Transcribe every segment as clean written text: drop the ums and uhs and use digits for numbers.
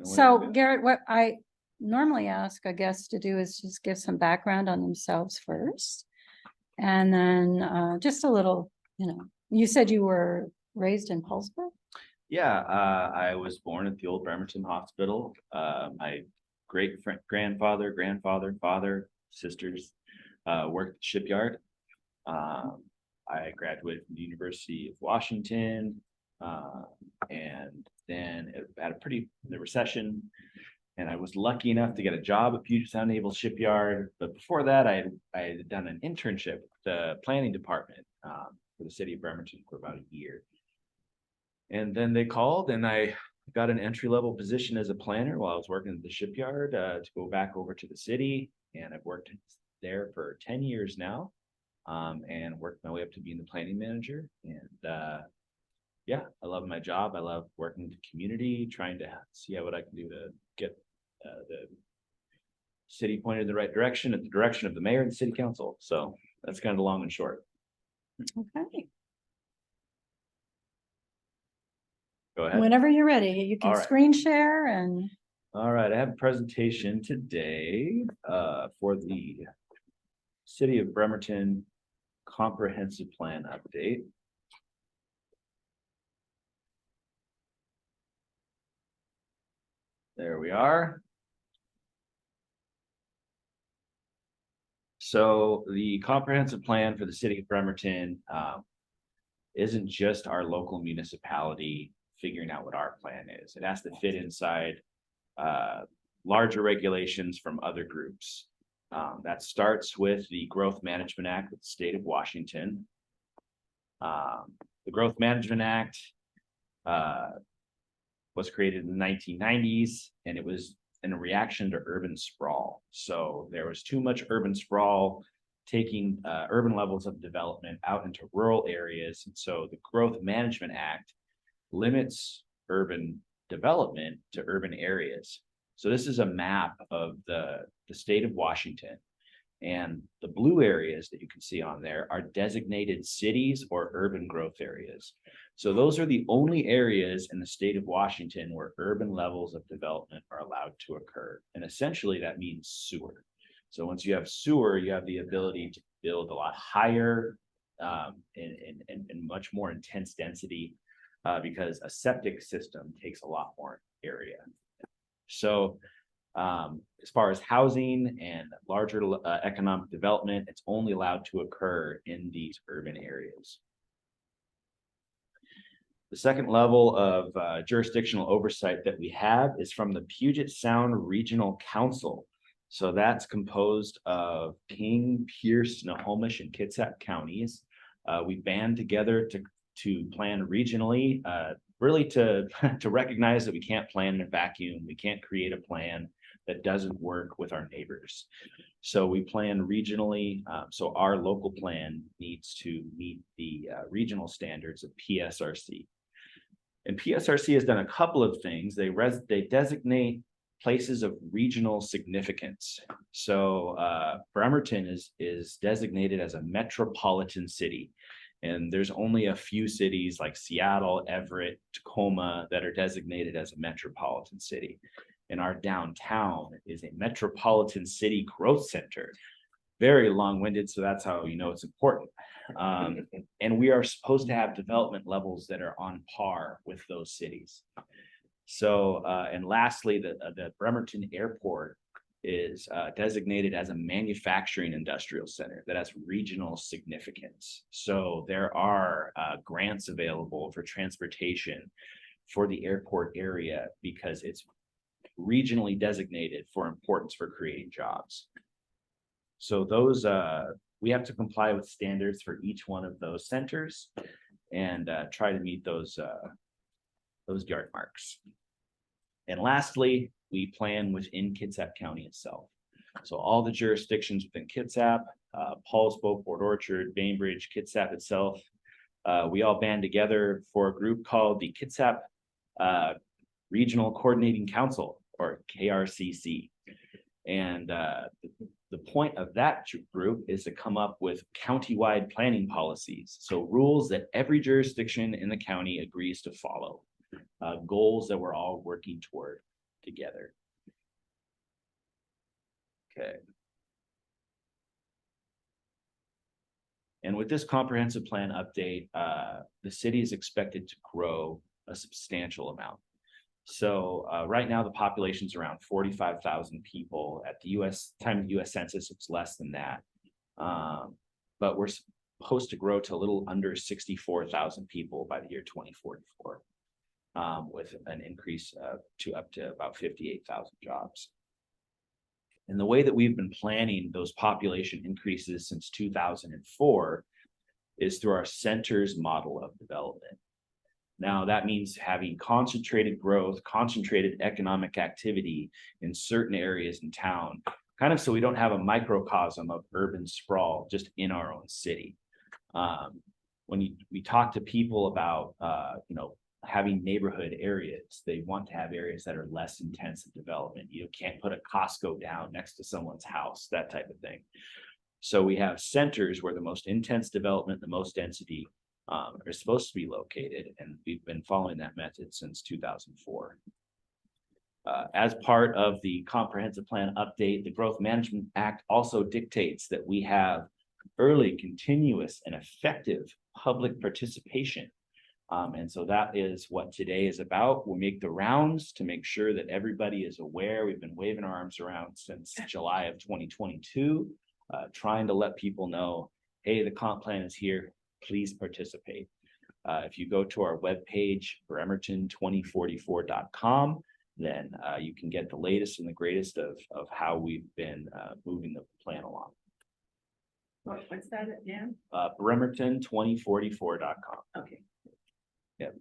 So Garrett, what I normally ask a guest to do is just give some background on themselves first. And then just a little, you said you were raised in Paulsboro? Yeah, I was born at the old Bremerton Hospital. My grandfather, father, sisters worked at the shipyard. I graduated from the University of Washington, and then it had the recession, and I was lucky enough to get a job at Puget Sound Naval Shipyard. But before that, I had done an internship with the planning department for the city of Bremerton for about a year. And then they called, and I got an entry-level position as a planner while I was working at the shipyard to go back over to the city. And I've worked there for 10 years now, and worked my way up to being the planning manager. And yeah, I love my job. I love working with the community, trying to see what I can do to get the city pointed in the right direction, at the direction of the mayor and the city council. So that's kind of the long and short. Okay. Go ahead. Whenever you're ready, you can screen share and. All right, I have a presentation today for the City of Bremerton Comprehensive Plan Update. There we are. So the comprehensive plan for the City of Bremerton isn't just our local municipality figuring out what our plan is. It has to fit inside larger regulations from other groups. That starts with the Growth Management Act of the state of Washington. The Growth Management Act was created in the 1990s, and it was in a reaction to urban sprawl. So there was too much urban sprawl, taking urban levels of development out into rural areas. And so the Growth Management Act limits urban development to urban areas. So this is a map of the state of Washington. And the blue areas that you can see on there are designated cities or urban growth areas. So those are the only areas in the state of Washington where urban levels of development are allowed to occur. And essentially that means sewer. So once you have sewer, you have the ability to build a lot higher and much more intense density because a septic system takes a lot more area. So as far as housing and larger economic development, it's only allowed to occur in these urban areas. The second level of jurisdictional oversight that we have is from the Puget Sound Regional Council. So that's composed of King, Pierce, Snohomish, and Kitsap counties. We band together to plan regionally, really to recognize that we can't plan in a vacuum. We can't create a plan that doesn't work with our neighbors. So we plan regionally. So our local plan needs to meet the regional standards of PSRC. And PSRC has done a couple of things. They designate places of regional significance. So Bremerton is designated as a metropolitan city. And there's only a few cities like Seattle, Everett, Tacoma that are designated as a metropolitan city. And our downtown is a metropolitan city growth center. Very long-winded, so that's how you know it's important. And we are supposed to have development levels that are on par with those cities. So, and lastly, the Bremerton Airport is designated as a manufacturing industrial center that has regional significance. So there are grants available for transportation for the airport area because it's regionally designated for importance for creating jobs. So those we have to comply with standards for each one of those centers and try to meet those yard marks. And lastly, we plan within Kitsap County itself. So all the jurisdictions within Kitsap, Paulsboro, Port Orchard, Bainbridge, Kitsap itself, we all band together for a group called the Kitsap Regional Coordinating Council, or KRCC. And the point of that group is to come up with county-wide planning policies. So rules that every jurisdiction in the county agrees to follow, goals that we're all working toward together. Okay. And with this comprehensive plan update, the city is expected to grow a substantial amount. So right now, the population is around 45,000 people. At the time of the US Census, it's less than that. But we're supposed to grow to a little under 64,000 people by the year 2044, with an increase to up to about 58,000 jobs. And the way that we've been planning those population increases since 2004 is through our centers model of development. Now, that means having concentrated growth, concentrated economic activity in certain areas in town, kind of so we don't have a microcosm of urban sprawl just in our own city. When we talk to people about, having neighborhood areas, they want to have areas that are less intense in development. You can't put a Costco down next to someone's house, that type of thing. So we have centers where the most intense development, the most density are supposed to be located, and we've been following that method since 2004. As part of the comprehensive plan update, the Growth Management Act also dictates that we have early, continuous, and effective public participation. And so that is what today is about. We'll make the rounds to make sure that everybody is aware. We've been waving our arms around since July of 2022, trying to let people know, hey, the comp plan is here, please participate. If you go to our webpage, bremerton2044.com, then you can get the latest and the greatest of how we've been moving the plan along. What's that again? Bremerton2044.com. Okay. Yep.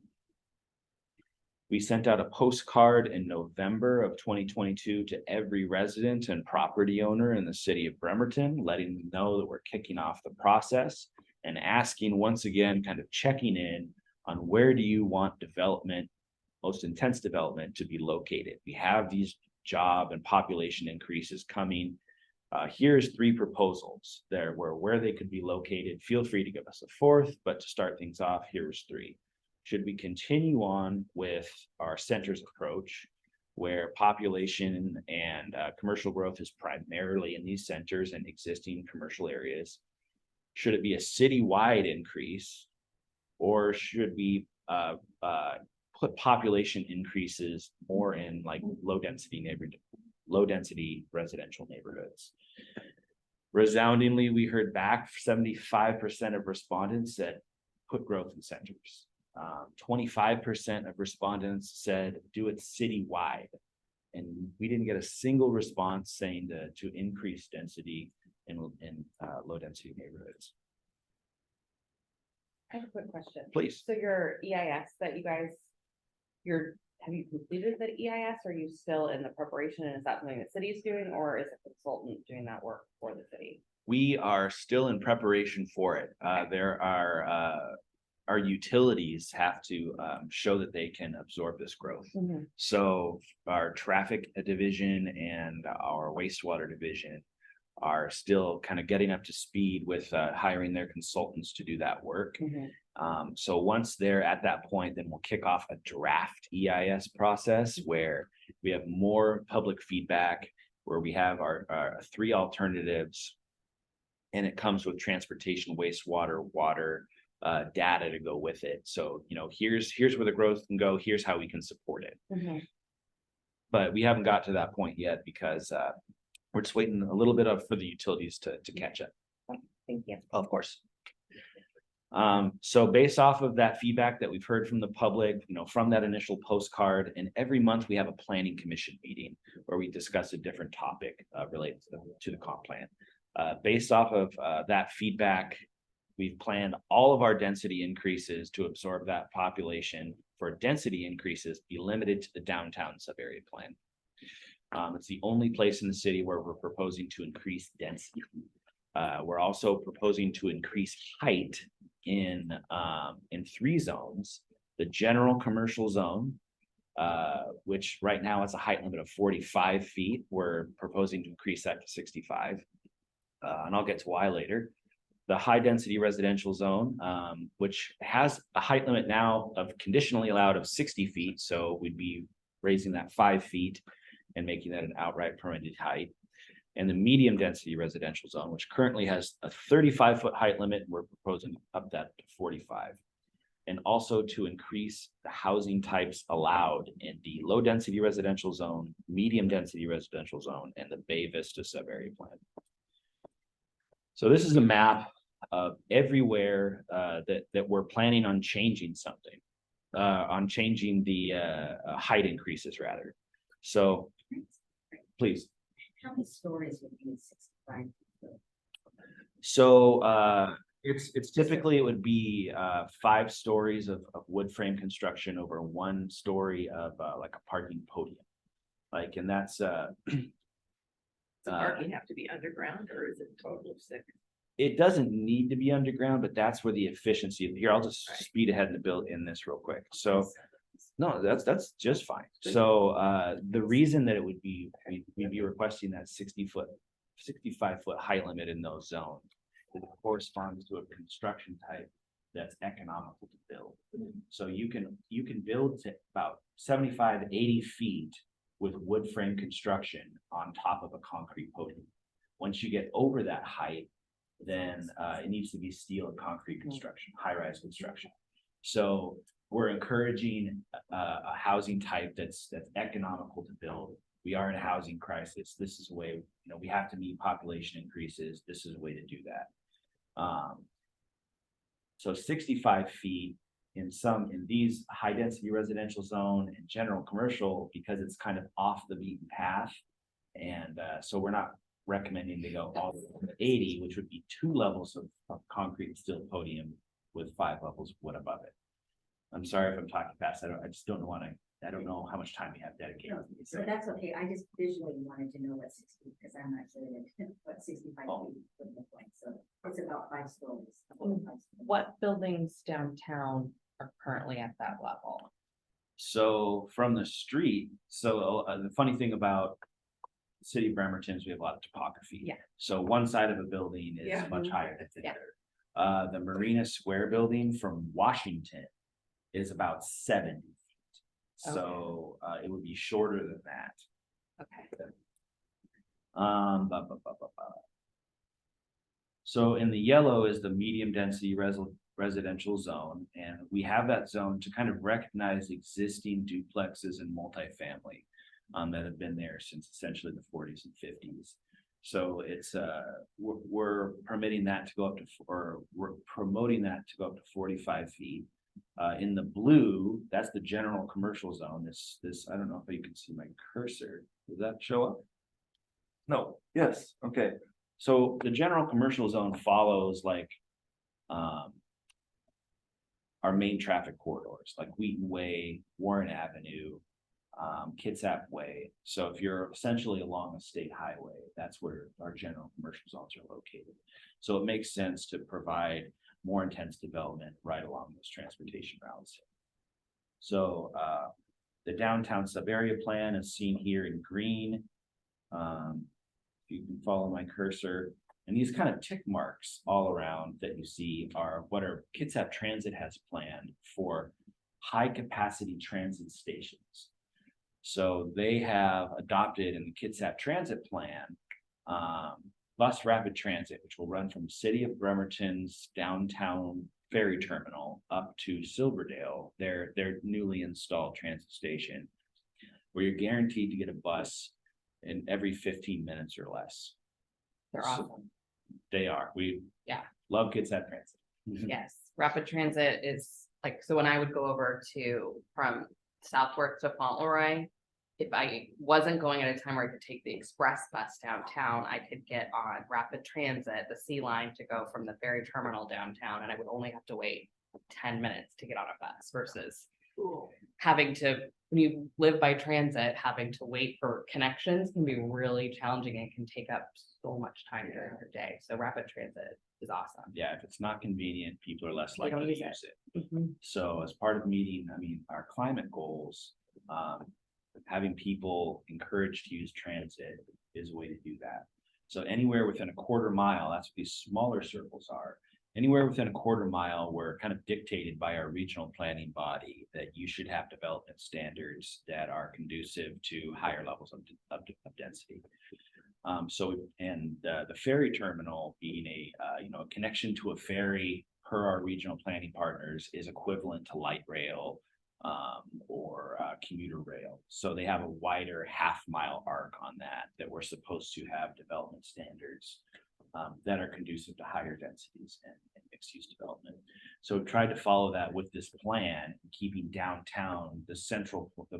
We sent out a postcard in November of 2022 to every resident and property owner in the city of Bremerton, letting them know that we're kicking off the process and asking once again, kind of checking in on where do you want development, most intense development, to be located. We have these job and population increases coming. Here's 3 proposals there where they could be located. Feel free to give us a 4th, but to start things off, here's 3. Should we continue on with our centers approach, where population and commercial growth is primarily in these centers and existing commercial areas? Should it be a citywide increase, or should we put population increases more in like low density residential neighborhoods? Resoundingly, we heard back 75% of respondents said put growth in centers. 25% of respondents said do it citywide, and we didn't get a single response saying to increase density in low density neighborhoods. I have a quick question. Please. So your EIS that you guys, have you completed the EIS? Or are you still in the preparation? And is that something the city is doing, or is a consultant doing that work for the city? We are still in preparation for it. There are our utilities have to show that they can absorb this growth. Mm-hmm. So our traffic division and our wastewater division are still kind of getting up to speed with hiring their consultants to do that work. Mm-hmm. So once they're at that point, then we'll kick off a draft EIS process where we have more public feedback, where we have our 3 alternatives, and it comes with transportation, wastewater, water, data to go with it. So, here's where the growth can go. Here's how we can support it. Mm-hmm. But we haven't got to that point yet because we're just waiting a little bit for the utilities to catch up. Thank you. Of course. So based off of that feedback that we've heard from the public, from that initial postcard, and every month we have a planning commission meeting where we discuss a different topic related to the comp plan. Based off of that feedback, we've planned all of our density increases to absorb that population. For density increases, be limited to the downtown sub-area plan. It's the only place in the city where we're proposing to increase density. We're also proposing to increase height in 3 zones. The general commercial zone, which right now has a height limit of 45 feet. We're proposing to increase that to 65. And I'll get to why later. The high density residential zone, which has a height limit now of conditionally allowed of 60 feet. So we'd be raising that 5 feet and making that an outright permitted height. And the medium density residential zone, which currently has a 35-foot height limit, we're proposing up that to 45. And also to increase the housing types allowed in the low density residential zone, medium density residential zone, and the Bay Vista sub-area plan. So this is a map of everywhere that we're planning on changing something, on changing the height increases rather. So please. How many stories would be 65? So it's typically, it would be 5 stories of wood frame construction over 1 story of like a parking podium. Like, and that's Does parking have to be underground or is it total of 6? it doesn't need to be underground, but that's where the efficiency of here. I'll just Right. speed ahead and build in this real quick. So no, that's just fine. So the reason that it would be, we'd be requesting that 65-foot height limit in those zones. It corresponds to a construction type that's economical to build. So you can build to about 75, 80 feet with wood frame construction on top of a concrete podium. Once you get over that height, then it needs to be steel and concrete construction, high-rise construction. So we're encouraging a housing type that's economical to build. We are in a housing crisis. This is a way, we have to meet population increases. This is a way to do that. So 65 feet in these high density residential zone and general commercial, because it's kind of off the beaten path. And so we're not recommending to go all the way to 80, which would be 2 levels of concrete and steel podium with 5 levels of wood above it. I'm sorry if I'm talking fast. I just don't know how much time we have dedicated. So that's okay. I just visually wanted to know what 60, because I'm not sure what 65 feet would look like. So it's about 5 stories. What buildings downtown are currently at that level? So from the street, the funny thing about the city of Bremerton is we have a lot of topography. Yeah. So one side of a building is Yeah. much higher than the Yeah. other. The Marina Square building from Washington is about 70 feet. So it would be shorter than that. Okay. So in the yellow is the medium density residential zone, and we have that zone to kind of recognize existing duplexes and multifamily that have been there since essentially the 40s and 50s. So it's we're permitting that to go up to, or we're promoting that to go up to 45 feet. In the blue, that's the general commercial zone. This I don't know if you can see my cursor. Does that show up? No. Yes. Okay. So the general commercial zone follows like our main traffic corridors, like Wheaton Way, Warren Avenue, Kitsap Way. So if you're essentially along a state highway, that's where our general commercial zones are located. So it makes sense to provide more intense development right along those transportation routes. So the downtown sub-area plan is seen here in green. If you can follow my cursor, and these kind of tick marks all around that you see are what our Kitsap Transit has planned for high capacity transit stations. So they have adopted in the Kitsap Transit plan bus rapid transit, which will run from City of Bremerton's downtown ferry terminal up to Silverdale, their newly installed transit station, where you're guaranteed to get a bus in every 15 minutes or less. They're So- awesome. They are. We Yeah. love Kitsap Transit. Yes, rapid transit is like, so when I would go over from Southwark to Fauntleroy, if I wasn't going at a time where I could take the express bus downtown, I could get on rapid transit, the C line, to go from the ferry terminal downtown, and I would only have to wait 10 minutes to get on a bus versus having to, when you live by transit, having to wait for connections can be really challenging and can take up so much time during your day. So rapid transit is awesome. Yeah, if it's not convenient, people are less They don't likely to use use it. So as part of meeting, our climate goals, having people encouraged to use transit is a way to do that. So anywhere within a quarter mile, that's what these smaller circles are. anywhere within a quarter mile, we're kind of dictated by our regional planning body that you should have development standards that are conducive to higher levels of density. The ferry terminal being a connection to a ferry per our regional planning partners is equivalent to light rail or commuter rail. So they have a wider half-mile arc on that we're supposed to have development standards that are conducive to higher densities and mixed-use development. So we've tried to follow that with this plan, keeping downtown the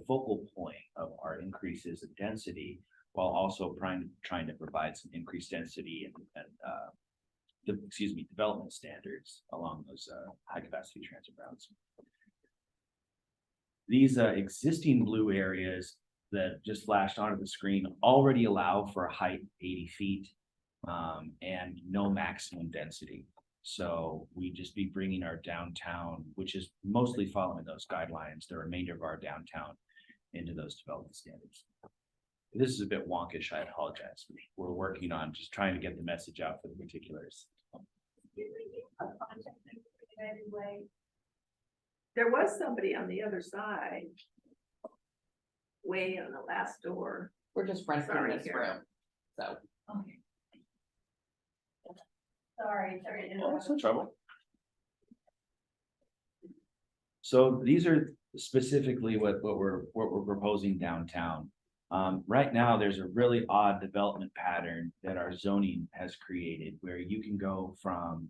focal point of our increases of density, while also trying to provide some increased density and development standards along those high-capacity transit routes. These existing blue areas that just flashed onto the screen already allow for a height 80 feet and no maximum density. So we just be bringing our downtown, which is mostly following those guidelines, the remainder of our downtown into those development standards. This is a bit wonkish, I apologize. We're working on just trying to get the message out for the particulars. There was somebody on the other side. Way on the last door. We're just renting Sorry, this Garrett. room, so. Okay. Sorry. Oh, that's no trouble. So these are specifically what we're proposing downtown. Right now, there's a really odd development pattern that our zoning has created where you can go from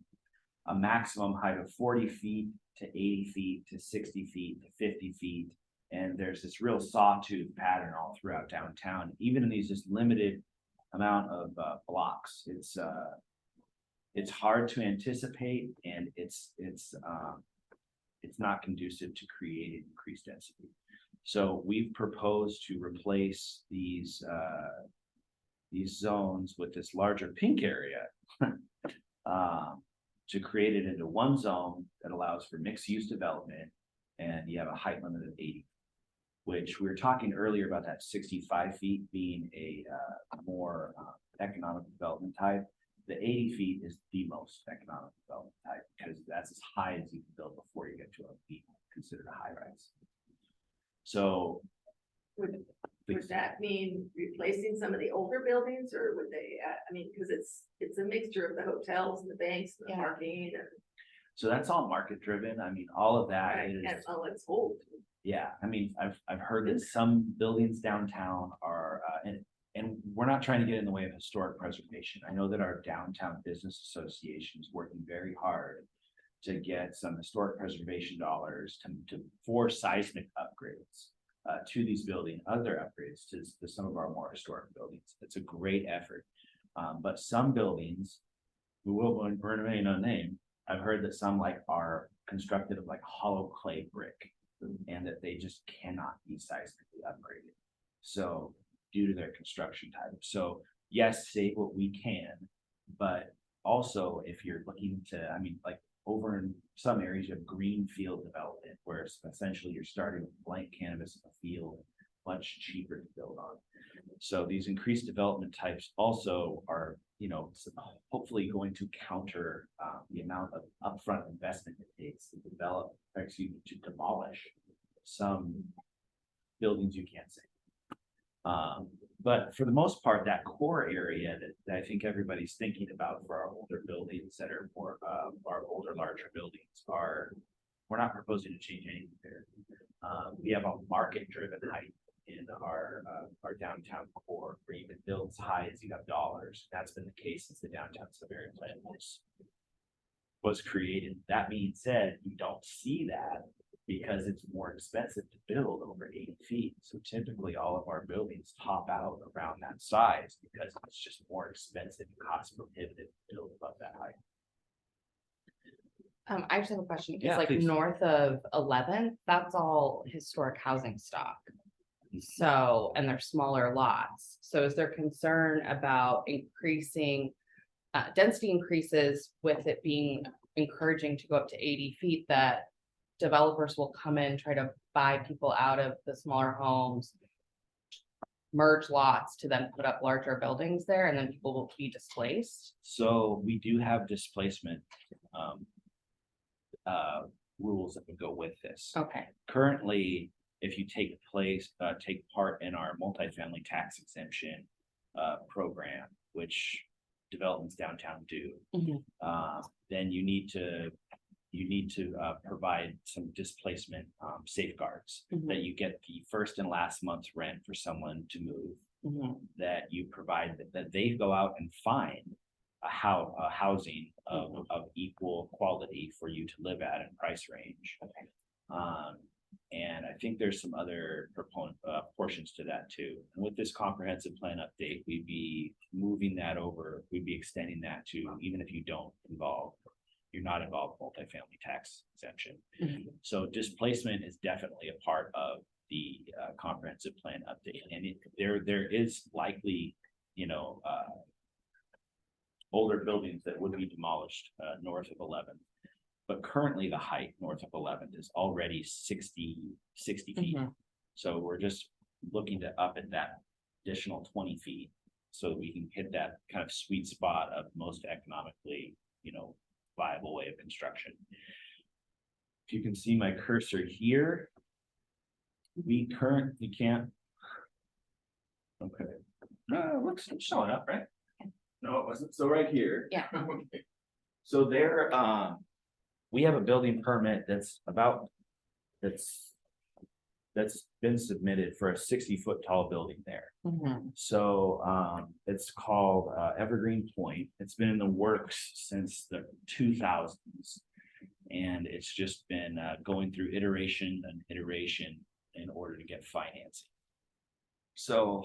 a maximum height of 40 feet to 80 feet to 60 feet to 50 feet. And there's this real sawtooth pattern all throughout downtown, even in these just limited amount of blocks. It's hard to anticipate, and it's not conducive to creating increased density. So we've proposed to replace these zones with this larger pink area to create it into one zone that allows for mixed use development, and you have a height limit of 80, which we were talking earlier about that 65 feet being a more economic development type. The 80 feet is the most economic development type because that's as high as you can build before you get to be considered a high rise. So Would that mean replacing some of the older buildings, or would they, I mean, because it's a mixture of the hotels and the banks and the Yeah. parking and. so that's all market driven. I mean, all of that Right, is, and, oh, it's old. yeah, I mean, I've heard that some buildings downtown are and we're not trying to get in the way of historic preservation. I know that our downtown business association is working very hard to get some historic preservation dollars for seismic upgrades to these buildings, other upgrades to some of our more historic buildings. It's a great effort. But some buildings, we will remain unnamed. I've heard that some are constructed of hollow clay brick, and that they just cannot be seismically upgraded. So due to their construction type. So yes, save what we can, but also if you're looking to, I mean, over in some areas of greenfield development, where it's essentially you're starting with blank canvas in the field, much cheaper to build on. So these increased development types also are, hopefully going to counter the amount of upfront investment it takes to demolish some buildings you can't save. But for the most part, that core area that I think everybody's thinking about for our older buildings that are more our older, larger buildings we're not proposing to change anything there. We have a market-driven height in our downtown core, where you can build as high as you have dollars. That's been the case since the downtown Siberian plan was created. That being said, you don't see that because it's more expensive to build over 80 feet. So typically all of our buildings top out around that size because it's just more expensive and cost prohibitive to build above that height. I just have a question. Yeah, It's please. north of 11th, that's all historic housing stock. So, and they're smaller lots. So is there concern about increasing density increases with it being encouraging to go up to 80 feet, that developers will come in, try to buy people out of the smaller homes, merge lots to then put up larger buildings there and then people will be displaced? So we do have displacement rules that would go with this. Okay, Currently, if you take part in our multifamily tax exemption program, which developments downtown do, Mhm. then you need to provide some displacement safeguards, Mhm. that you get the first and last month's rent for someone to move, Mhm. that you provide that they go out and find a housing of equal quality for you to live at and price range. Okay. And I think there's some other portions to that too. And with this comprehensive plan update, we'd be moving that over, we'd be extending that to, even if you're not involved in multifamily tax exemption. Mhm. So displacement is definitely a part of the comprehensive plan update, and there is likely, older buildings that would be demolished north of 11. But currently the height north of 11 is already 60 feet. Mhm. So we're just looking to up at that additional 20 feet so that we can hit that kind of sweet spot of most economically, viable way of construction. If you can see my cursor here, we currently can't. Okay. No, it looks it's showing up, right? No, it wasn't. So right here. Yeah. So there, we have a building permit that's been submitted for a 60-foot tall building there. Mhm. So it's called Evergreen Point. It's been in the works since the 2000s. And it's just been going through iteration and iteration in order to get financing. So,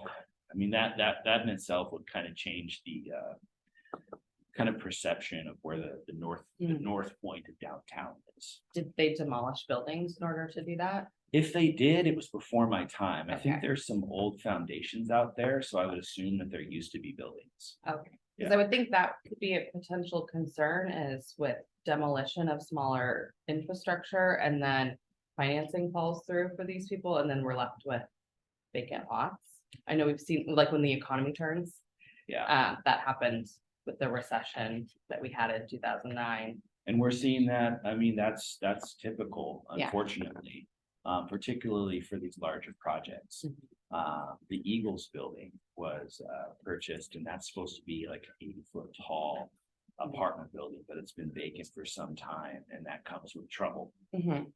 I mean, that in itself would kind of change the kind of perception of where the north point of downtown is. Did they demolish buildings in order to do that? If they did, it was before my time. I think Okay. there's some old foundations out there, so I would assume that there used to be buildings. Okay, because Yeah. I would think that could be a potential concern is with demolition of smaller infrastructure and then financing falls through for these people and then we're left with vacant lots. I know we've seen, like when the economy turns, Yeah, that happened with the recession that we had in 2009. and we're seeing that. I mean, that's typical, Yeah. unfortunately, particularly for these larger projects. The Eagles building was purchased, and that's supposed to be like an 80-foot tall apartment building, but it's been vacant for some time, and that comes with trouble. Mhm.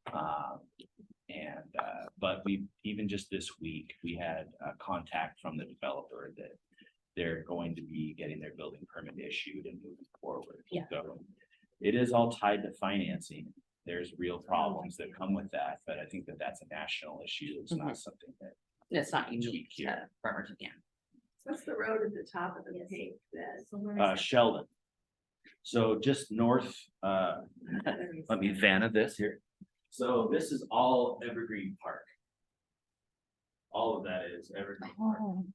But we, even just this week, we had contact from the developer that they're going to be getting their building permit issued and moving forward. Yeah. So it is all tied to financing. There's real problems that come with that, but I think that that's a national issue. It's not something that, It's not unique Unique to here. Bremerton, yeah. What's the road at the top of the Yes. pink then? So where is that? Sheldon. So just north, let me Vanna this here. So this is all Evergreen Park. All of that is Evergreen Park. Oh,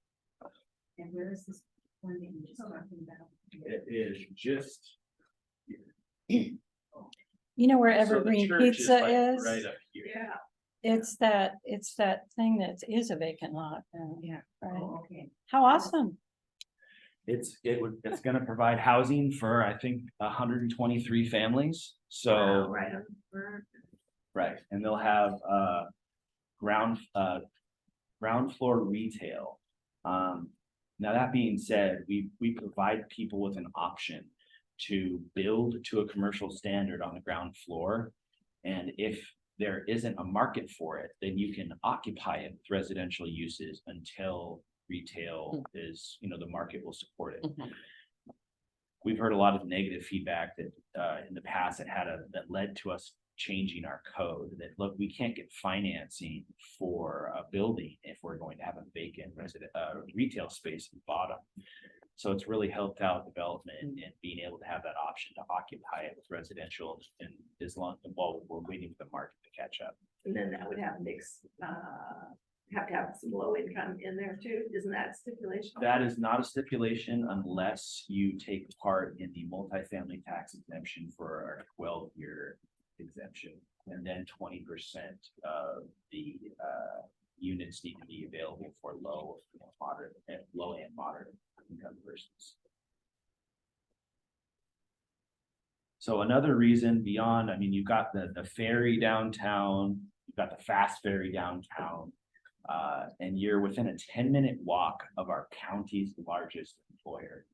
And where is this one that you just talking about? It is just. you know where so the Evergreen church Pizza like is? Right up here. Yeah. It's that thing that is a vacant lot. Yeah. Right. Oh, okay. How awesome. It's gonna provide housing for, I think, 123 families. So, Wow, right on the front. right, and they'll have ground floor retail. Now that being said, we provide people with an option to build to a commercial standard on the ground floor. And if there isn't a market for it, then you can occupy it with residential uses until retail is, the market will support it. Mhm. We've heard a lot of negative feedback that in the past that led to us changing our code, that look, we can't get financing for a building if we're going to have a vacant retail space at the bottom. So it's really helped out development and being able to have that option to occupy it with residential, and while we're waiting for the market to catch up. And then that would have mixed, have to have some low income in there too. Isn't that stipulation? That is not a stipulation unless you take part in the multifamily tax exemption for our 12-year exemption. And then 20% of the units need to be available for low and moderate income persons. So another reason beyond, I mean, you've got the ferry downtown, you've got the fast ferry downtown, and you're within a 10-minute walk of our county's largest employer.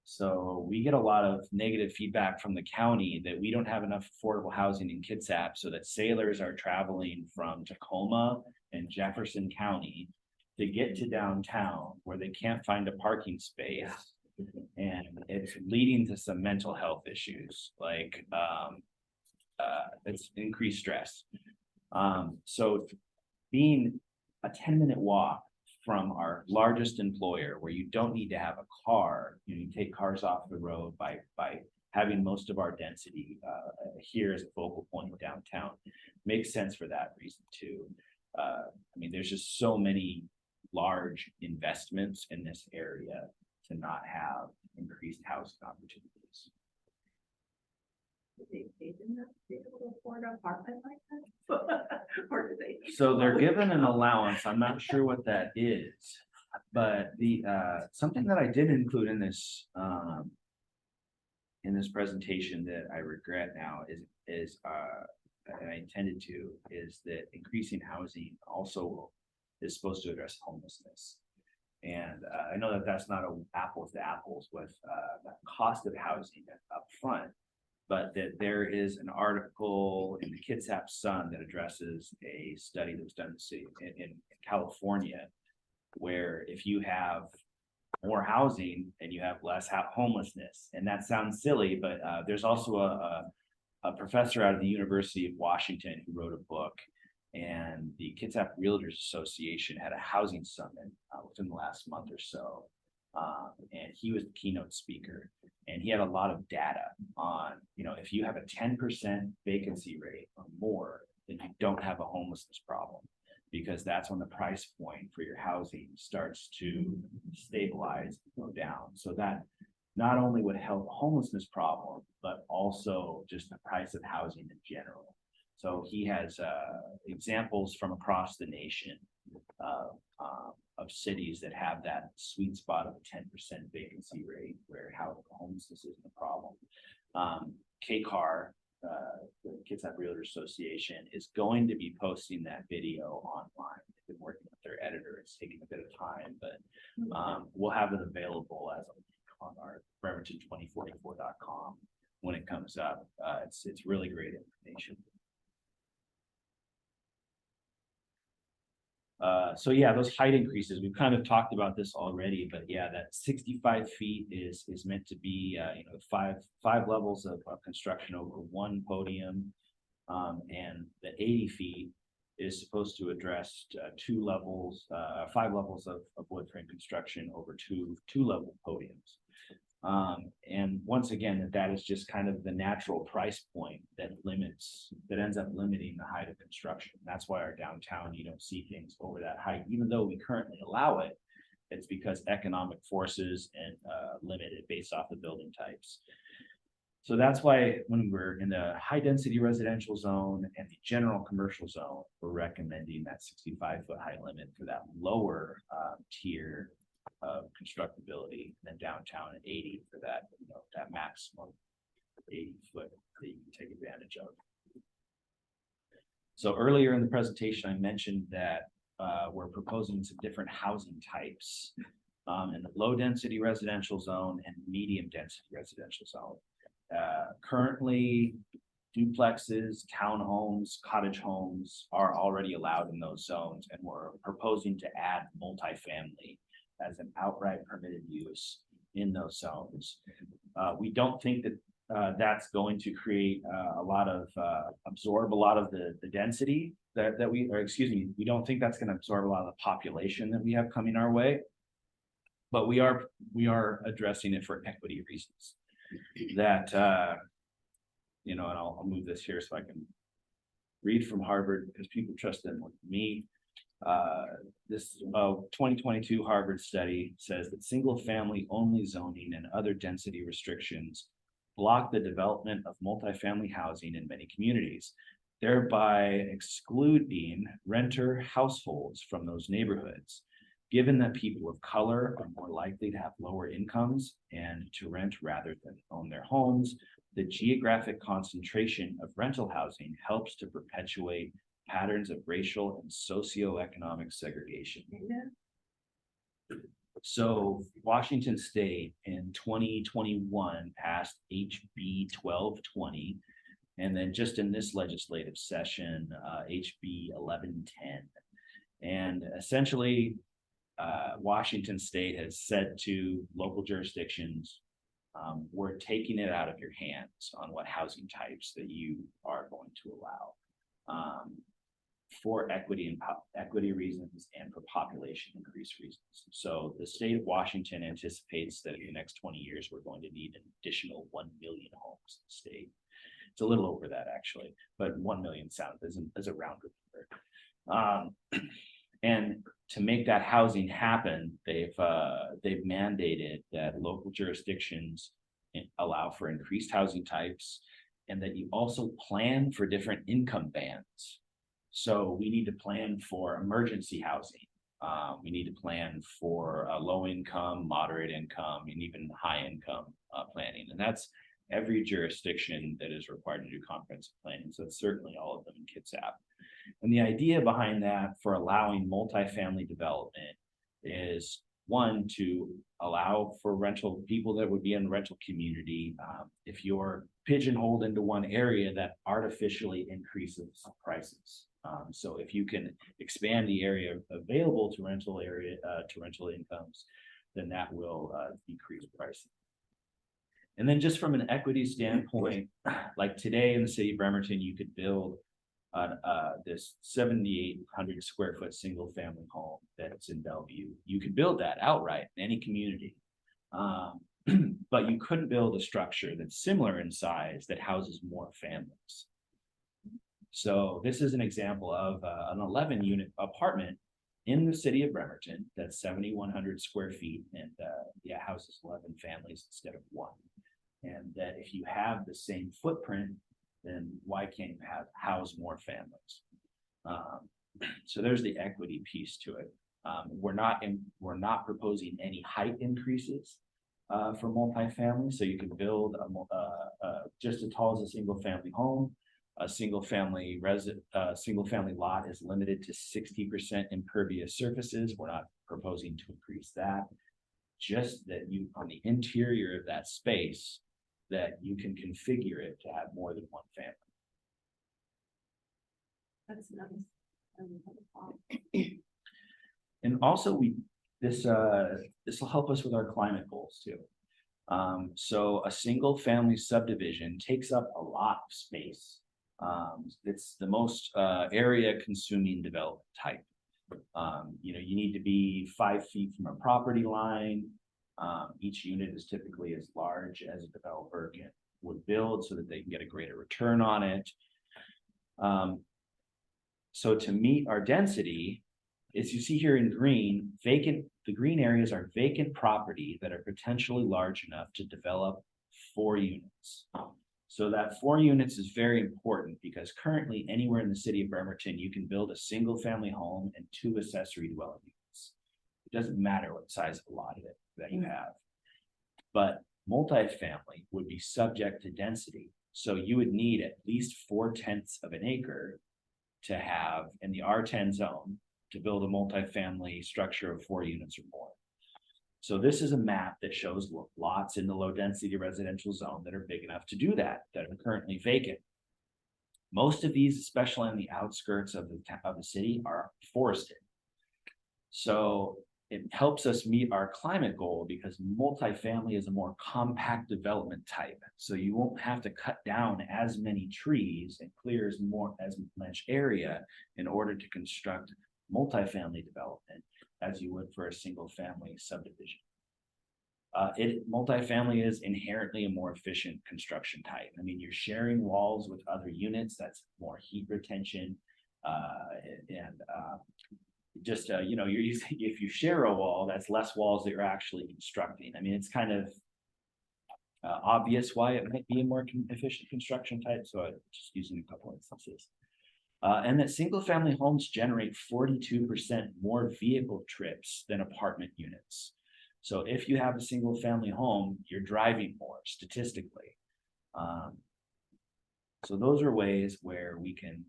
So we get a lot of negative feedback from the county that we don't have enough affordable housing in Kitsap, so that sailors are traveling from Tacoma and Jefferson County to get to downtown where they can't find a parking space. And it's leading to some mental health issues, like it's increased stress. So being a 10-minute walk from our largest employer, where you don't need to have a car, you take cars off the road by having most of our density here as a focal point of downtown, makes sense for that reason too. I mean, there's just so many large investments in this area to not have increased housing opportunities. Did they pay them enough to be able to afford an apartment like that? Or did they? So they're given an allowance. I'm not sure what that is, but the something that I did include in this presentation that I regret now is and I intended to, is that increasing housing also is supposed to address homelessness. And I know that that's not a apples to apples with the cost of housing up front, but that there is an article in the Kitsap Sun that addresses a study that was done in California, where if you have more housing and you have less homelessness, and that sounds silly, but there's also a professor out of the University of Washington who wrote a book, and the Kitsap Realtors Association had a housing summit within the last month or so. And he was the keynote speaker, and he had a lot of data on, if you have a 10% vacancy rate or more, then you don't have a homelessness problem, because that's when the price point for your housing starts to stabilize and go down. So that not only would help the homelessness problem, but also just the price of housing in general. So he has examples from across the nation of cities that have that sweet spot of a 10% vacancy rate, where homelessness isn't a problem. KCAR, the Kitsap Realtors Association, is going to be posting that video online. They've been working with their editor. It's taking a bit of time, but we'll have it available on our Bremerton2044.com when it comes up. It's really great information. So yeah, those height increases, we've kind of talked about this already, but yeah, that 65 feet is meant to be, five levels of construction over one podium. And the 80 feet is supposed to address 5 levels of wood frame construction over two level podiums. And once again, that is just kind of the natural price point that ends up limiting the height of construction. That's why our downtown, you don't see things over that height, even though we currently allow it. It's because economic forces and limit it based off the building types. So that's why when we're in the high density residential zone and the general commercial zone, we're recommending that 65-foot height limit for that lower tier of constructability, and then downtown at 80 for that, that maximum 80-foot that you can take advantage of. So earlier in the presentation, I mentioned that we're proposing some different housing types in the low density residential zone and medium density residential zone. Currently, duplexes, townhomes, cottage homes are already allowed in those zones, and we're proposing to add multifamily as an outright permitted use in those zones. We don't think that that's going to create absorb a lot of the density we don't think that's going to absorb a lot of the population that we have coming our way, but we are addressing it for equity reasons. That and I'll move this here so I can read from Harvard, because people trust them with me. This 2022 Harvard study says that single family only zoning and other density restrictions block the development of multifamily housing in many communities. thereby excluding renter households from those neighborhoods. Given that people of color are more likely to have lower incomes and to rent rather than own their homes, the geographic concentration of rental housing helps to perpetuate patterns of racial and socioeconomic segregation. So Washington State in 2021 passed HB 1220. And then just in this legislative session, HB 1110. And essentially, Washington State has said to local jurisdictions, we're taking it out of your hands on what housing types that you are going to allow for equity and equity reasons and for population increase reasons. So the state of Washington anticipates that in the next 20 years, we're going to need an additional 1 million homes in the state. It's a little over that actually, but 1 million sounds as a round number. And to make that housing happen, they've mandated that local jurisdictions allow for increased housing types, and that you also plan for different income bands. So we need to plan for emergency housing. We need to plan for low income, moderate income, and even high income planning. And that's every jurisdiction that is required to do comprehensive planning. So it's certainly all of them in Kitsap. And the idea behind that for allowing multifamily development is, one, to allow for rental people that would be in the rental community. If you're pigeonholed into one area, that artificially increases prices. So if you can expand the area available to rental incomes, then that will decrease pricing. And then just from an equity standpoint, like today in the city of Bremerton, you could build this 7,800 square foot single family home that's in Bellevue. You could build that outright in any community, but you couldn't build a structure that's similar in size that houses more families. So this is an example of an 11 unit apartment in the city of Bremerton that's 7,100 square feet and houses 11 families instead of one. And that if you have the same footprint, then why can't you house more families? So there's the equity piece to it. We're not proposing any height increases for multifamily. So you can build just as tall as a single family home. A single family lot is limited to 60% impervious surfaces. We're not proposing to increase that. Just that you, on the interior of that space, that you can configure it to have more than one family. That's nice. And also this will help us with our climate goals too. So a single family subdivision takes up a lot of space. It's the most area consuming development type. You need to be 5 feet from a property line. Each unit is typically as large as a developer would build so that they can get a greater return on it. So to meet our density, as you see here in green, the green areas are vacant property that are potentially large enough to develop 4 units. So that 4 units is very important because currently anywhere in the city of Bremerton, you can build a single family home and 2 accessory dwelling units. It doesn't matter what size of the lot that you have, but multifamily would be subject to density. So you would need at least 4/10 of an acre to have in the R10 zone to build a multifamily structure of 4 units or more. So this is a map that shows lots in the low density residential zone that are big enough to do that are currently vacant. Most of these, especially on the outskirts of the city, are forested. So it helps us meet our climate goal because multifamily is a more compact development type. So you won't have to cut down as many trees and clear as much area in order to construct multifamily development as you would for a single family subdivision. Multifamily is inherently a more efficient construction type. I mean, you're sharing walls with other units, that's more heat retention. If you share a wall, that's less walls that you're actually constructing. I mean, it's kind of obvious why it might be a more efficient construction type. So I'm just using a couple instances. And that single family homes generate 42% more vehicle trips than apartment units. So if you have a single family home, you're driving more statistically. So those are ways where we can,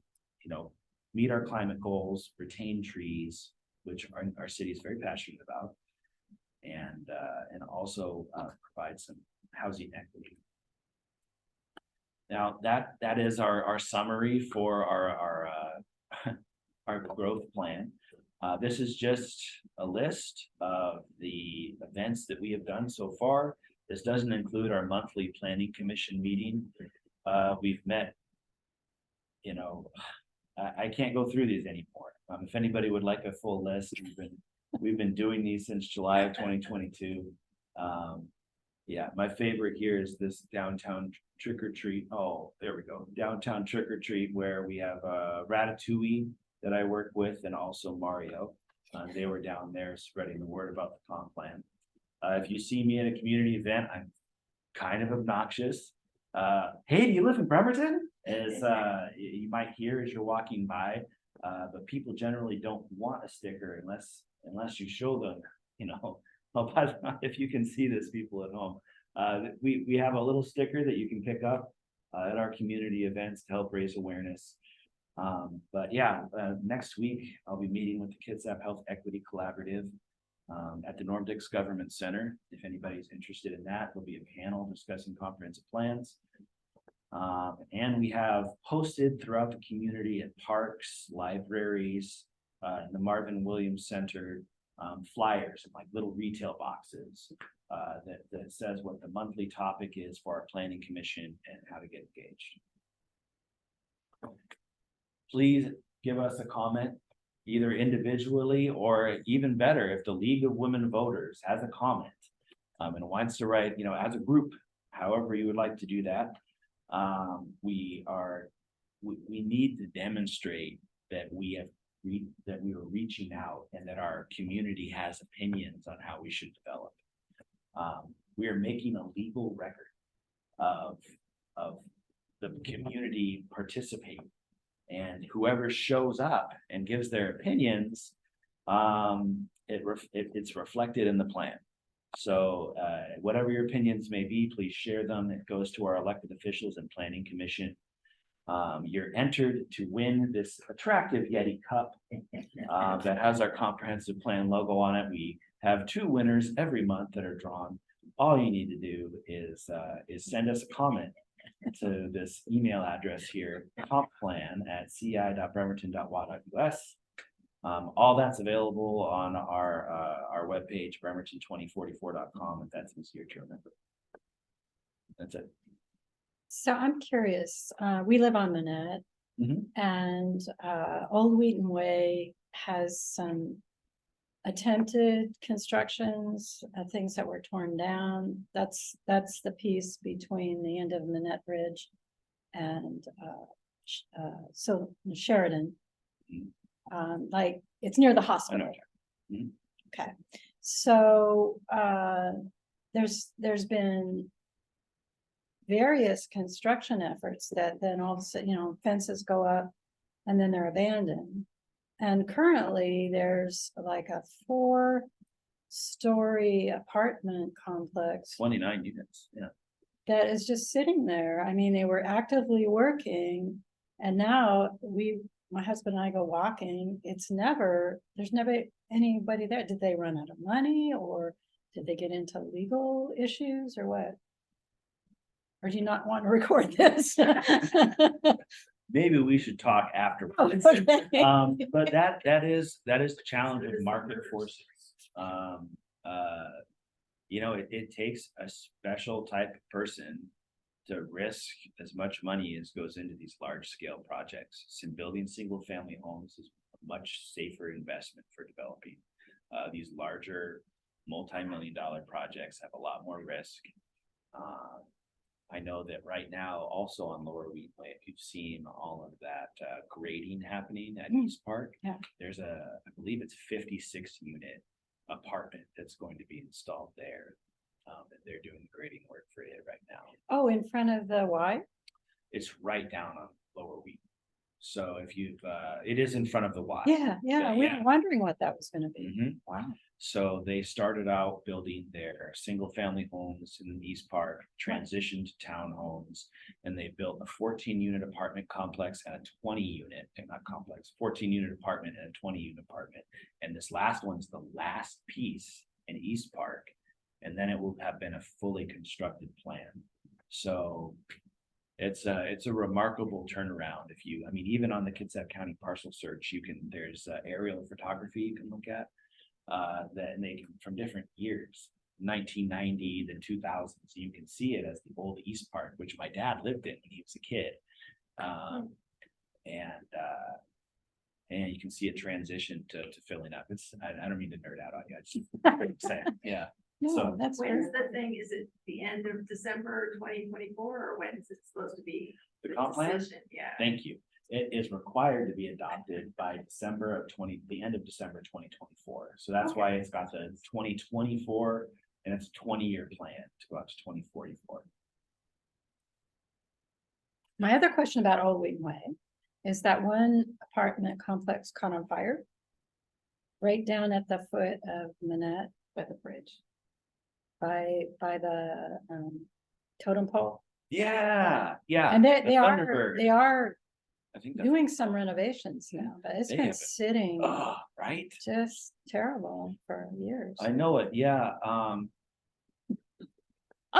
meet our climate goals, retain trees, which our city is very passionate about, and also provide some housing equity. Now that is our summary for our growth plan. This is just a list of the events that we have done so far. This doesn't include our monthly planning commission meeting. We've met, I can't go through these anymore. If anybody would like a full list, we've been doing these since July of 2022. Yeah, my favorite here is this downtown trick or treat. Oh, there we go. Downtown trick or treat, where we have Ratatouille that I work with, and also Mario. They were down there spreading the word about the comp plan. If you see me at a community event, I'm kind of obnoxious. Hey, do you live in Bremerton? As you might hear as you're walking by, but people generally don't want a sticker unless you show them, if you can see this, people at home. We have a little sticker that you can pick up at our community events to help raise awareness. But yeah, next week I'll be meeting with the Kitsap Health Equity Collaborative at the Norm Dix Government Center. If anybody's interested in that, there'll be a panel discussing comprehensive plans. And we have posted throughout the community at parks, libraries, in the Marvin Williams Center, flyers and like little retail boxes that says what the monthly topic is for our planning commission and how to get engaged. Please give us a comment, either individually or even better, if the League of Women Voters has a comment and wants to write, as a group, however you would like to do that. We need to demonstrate that we are reaching out and that our community has opinions on how we should develop. We are making a legal record of the community participating, and whoever shows up and gives their opinions, it's reflected in the plan. So whatever your opinions may be, please share them. It goes to our elected officials and planning commission. You're entered to win this attractive Yeti cup that has our comprehensive plan logo on it. We have 2 winners every month that are drawn. All you need to do is send us a comment to this email address here, compplan@ci.bremerton.wa.us. All that's available on our webpage, bremerton2044.com, if that's easier to remember. That's it. So I'm curious, we live on Manette, and Old Wheaton Way has some attempted constructions, things that were torn down. That's the piece between the end of Manette Bridge and so Sheridan. Like it's near the hospital. Okay, so there's been various construction efforts that then all of a sudden, fences go up and then they're abandoned. And currently there's like a 4-story apartment complex. 29 units, yeah. That is just sitting there. I mean, they were actively working, and now my husband and I go walking. There's never anybody there. Did they run out of money, or did they get into legal issues, or what? Or do you not want to record this? Maybe we should talk afterwards. Okay. But that is the challenge of market forces. It takes a special type of person to risk as much money as goes into these large scale projects. So building single family homes is a much safer investment for developing. These larger multi-million-dollar projects have a lot more risk. I know that right now, also on Lower Wheat Way, if you've seen all of that grading happening at East Park, there's I believe it's 56 unit apartment that's going to be installed there. And they're doing the grading work for it right now. Oh, in front of the Y? It's right down on Lower Wheat. So if you've, it is in front of the Y. Yeah, we yeah. were wondering what that was gonna be. Mhm. Wow. So they started out building their single family homes in the East Park, transitioned to townhomes. And they built a 14-unit apartment complex and a 20-unit, not complex, 14-unit apartment and a 20-unit apartment. And this last one's the last piece in East Park. And then it will have been a fully constructed plan. So it's a remarkable turnaround. If you, I mean, even on the Kitsap County parcel search, there's aerial photography you can look at. That and they can from different years, 1990, the 2000s. You can see it as the old East Park, which my dad lived in when he was a kid. And you can see it transition to filling up. I don't mean to nerd out on you. I just saying, yeah. No, So- that's When's great. the thing? Is it the end of December 2024 or when is it supposed to be? The comp plan? decision? Yeah. Thank you. It is required to be adopted by the end of December 2024. So that's why it's got the 2024 and it's a 20-year plan to go out to 2044. My other question about Old Wing Way is that one apartment complex caught on fire right down at the foot of Manette by the bridge, by the totem pole. Yeah, yeah. And the they are Thunderbird. I think that's, doing some renovations now, but it's They been have it. sitting oh, right. just terrible for years. I know it. Yeah. I'm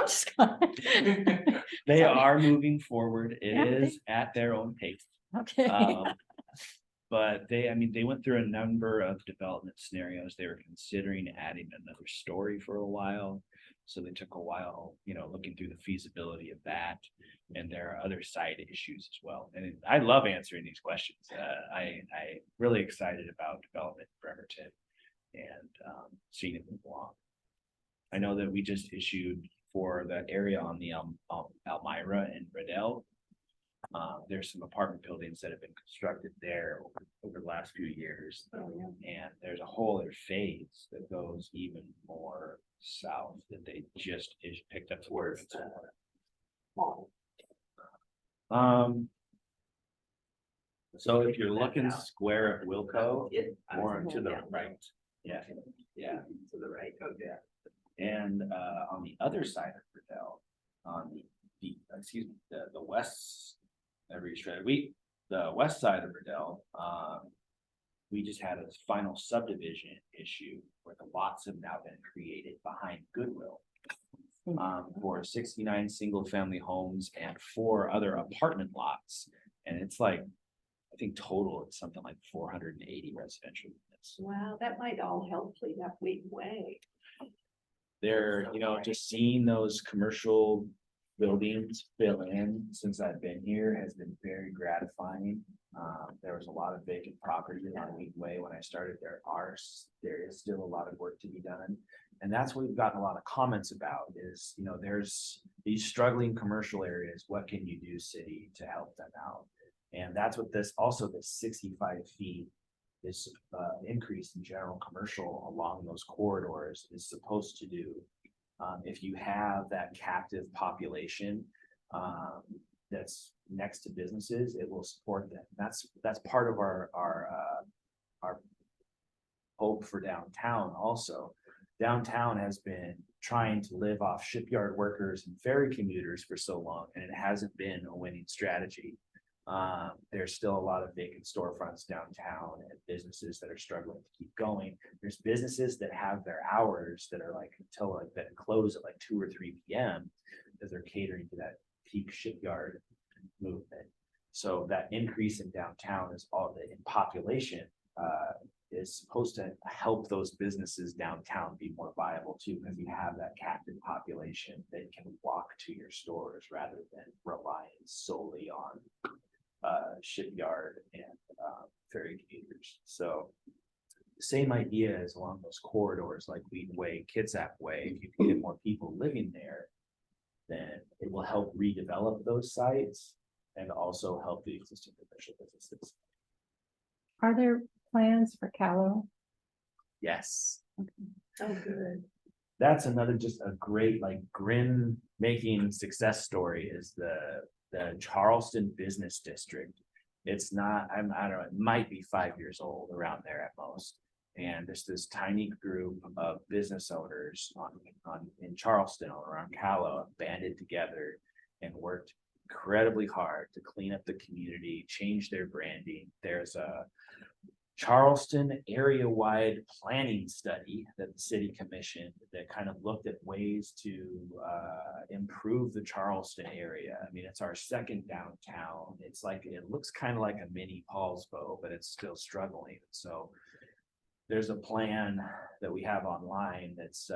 just gonna. They Sorry. are moving forward. It Yeah, is at their own pace. Okay. But they went through a number of development scenarios. They were considering adding another story for a while. So they took a while, looking through the feasibility of that. And there are other side issues as well. And I love answering these questions. I really excited about development in Bremerton and seeing it move along. I know that we just issued for the area on the Elmira and Riddell. There's some apartment buildings that have been constructed there over the last few years. And there's a whole other phase that goes even more south that they just picked up the word. So if you're looking square at Wilco, more to the right. Yeah, yeah. To the right, okay. And on the other side of Riddell, on the west, the west side of Riddell, we just had a final subdivision issue where the lots have now been created behind Goodwill. For 69 single family homes and 4 other apartment lots. And it's like, I think total it's something like 480 residential units. Wow, that might all help clean up Wheat Way. They're, just seeing those commercial buildings fill in since I've been here has been very gratifying. There was a lot of vacant property on Wheat Way when I started. There is still a lot of work to be done. And that's what we've gotten a lot of comments about is, there's these struggling commercial areas. What can you do, city, to help them out? And that's what this 65 feet, this increase in general commercial along those corridors is supposed to do. If you have that captive population that's next to businesses, it will support them. That's part of our hope for downtown also. Downtown has been trying to live off shipyard workers and ferry commuters for so long, and it hasn't been a winning strategy. There's still a lot of vacant storefronts downtown and businesses that are struggling to keep going. There's businesses that have their hours that are that close at 2 or 3 p.m. as they're catering to that peak shipyard movement. So that increase in downtown in population is supposed to help those businesses downtown be more viable too, because you have that captive population that can walk to your stores rather than relying solely on shipyard and ferry commuters. So the same idea is along those corridors like Wheaton Way, Kitsap Way. If you can get more people living there, then it will help redevelop those sites and also help the existing commercial businesses. Are there plans for Callow? Yes. Oh, good. That's another just a great grin making success story is the Charleston Business District It's not, I don't know, it might be 5 years old, around there at most. And there's this tiny group of business owners in Charleston or around Callow banded together and worked incredibly hard to clean up the community, change their branding. There's a Charleston area-wide planning study that the city commissioned that kind of looked at ways to improve the Charleston area. I mean, it's our second downtown. It's like, it looks kind of like a mini Paulsbo, but it's still struggling. So there's a plan that we have online that's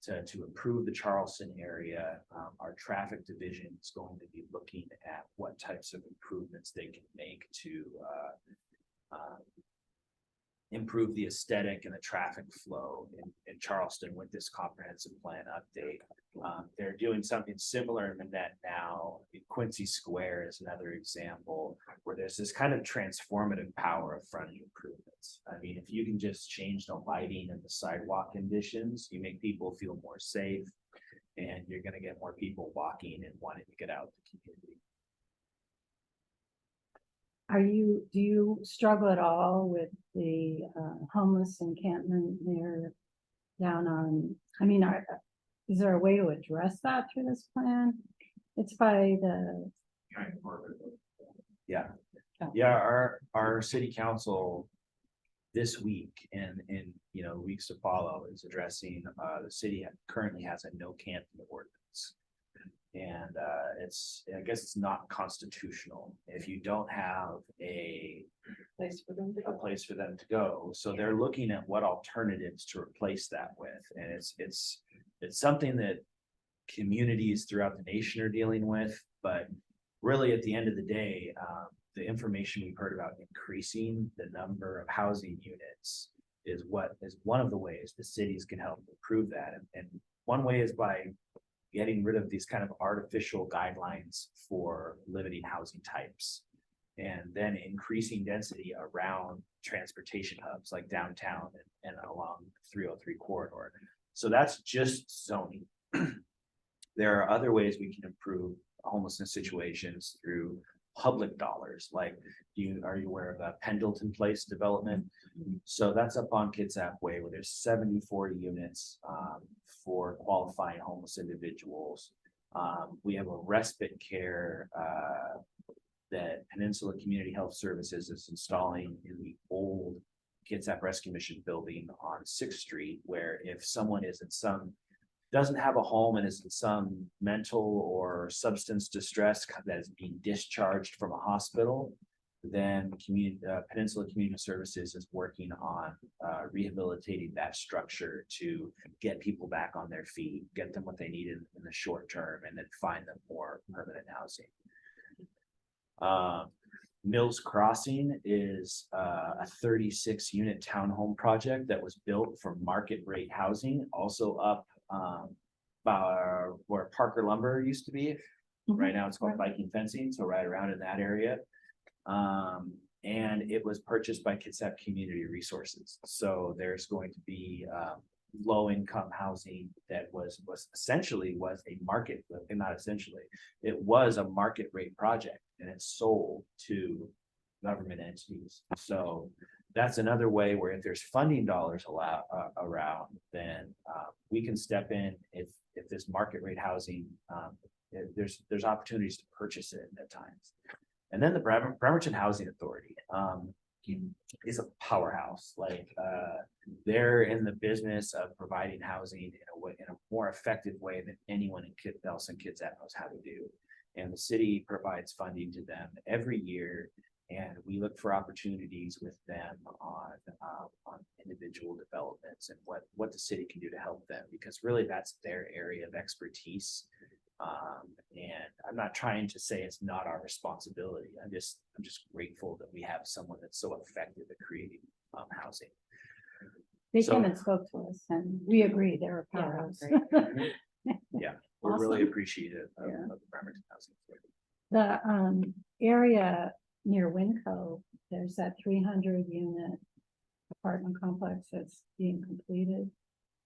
to improve the Charleston area. Our traffic division is going to be looking at what types of improvements they can make to improve the aesthetic and the traffic flow in Charleston with this comprehensive plan update. They're doing something similar in that now. Quincy Square is another example where there's this kind of transformative power of frontage improvements. I mean, if you can just change the lighting and the sidewalk conditions, you make people feel more safe, and you're going to get more people walking and wanting to get out of the community. Do you struggle at all with the homeless encampment there down on, I mean, is there a way to address that through this plan? It's by the. Yeah. Oh. Yeah, our city council this week and in weeks to follow is addressing the city currently has a no camping ordinance. And I guess it's not constitutional if you don't have a place for them to go. So they're looking at what alternatives to replace that with. And it's something that communities throughout the nation are dealing with. But really, at the end of the day, the information we've heard about increasing the number of housing units is one of the ways the cities can help improve that. And one way is by getting rid of these kind of artificial guidelines for limiting housing types, and then increasing density around transportation hubs like downtown and along the 303 corridor. So that's just zoning. There are other ways we can improve homelessness situations through public dollars. Like, are you aware of Pendleton Place development? So that's up on Kitsap Way, where there's 74 units for qualifying homeless individuals. We have a respite care that Peninsula Community Health Services is installing in the old Kitsap Rescue Mission building on 6th Street, where if someone doesn't have a home and is in some mental or substance distress that is being discharged from a hospital, then Peninsula Community Services is working on rehabilitating that structure to get people back on their feet, get them what they need in the short term, and then find them more permanent housing. Mills Crossing is a 36 unit townhome project that was built for market rate housing, also up where Parker Lumber used to be. Right now it's called Viking Fencing, so right around in that area. And it was purchased by Kitsap Community Resources. So there's going to be low income housing that was a market, not essentially, it was a market rate project, and it's sold to government entities. So that's another way where if there's funding dollars around, then we can step in if this market rate housing, there's opportunities to purchase it at times. And then the Bremerton Housing Authority is a powerhouse. Like they're in the business of providing housing in a more effective way than anyone else in Kitsap knows how to do. And the city provides funding to them every year, and we look for opportunities with them on individual developments and what the city can do to help them, because really that's their area of expertise. And I'm not trying to say it's not our responsibility. I'm just grateful that we have someone that's so effective at creating housing. They So- came and spoke to us, and we agree they're a powerhouse. Yeah, we're really appreciative of the Bremerton Housing Authority. The area near Winco, there's that 300 unit apartment complex that's being completed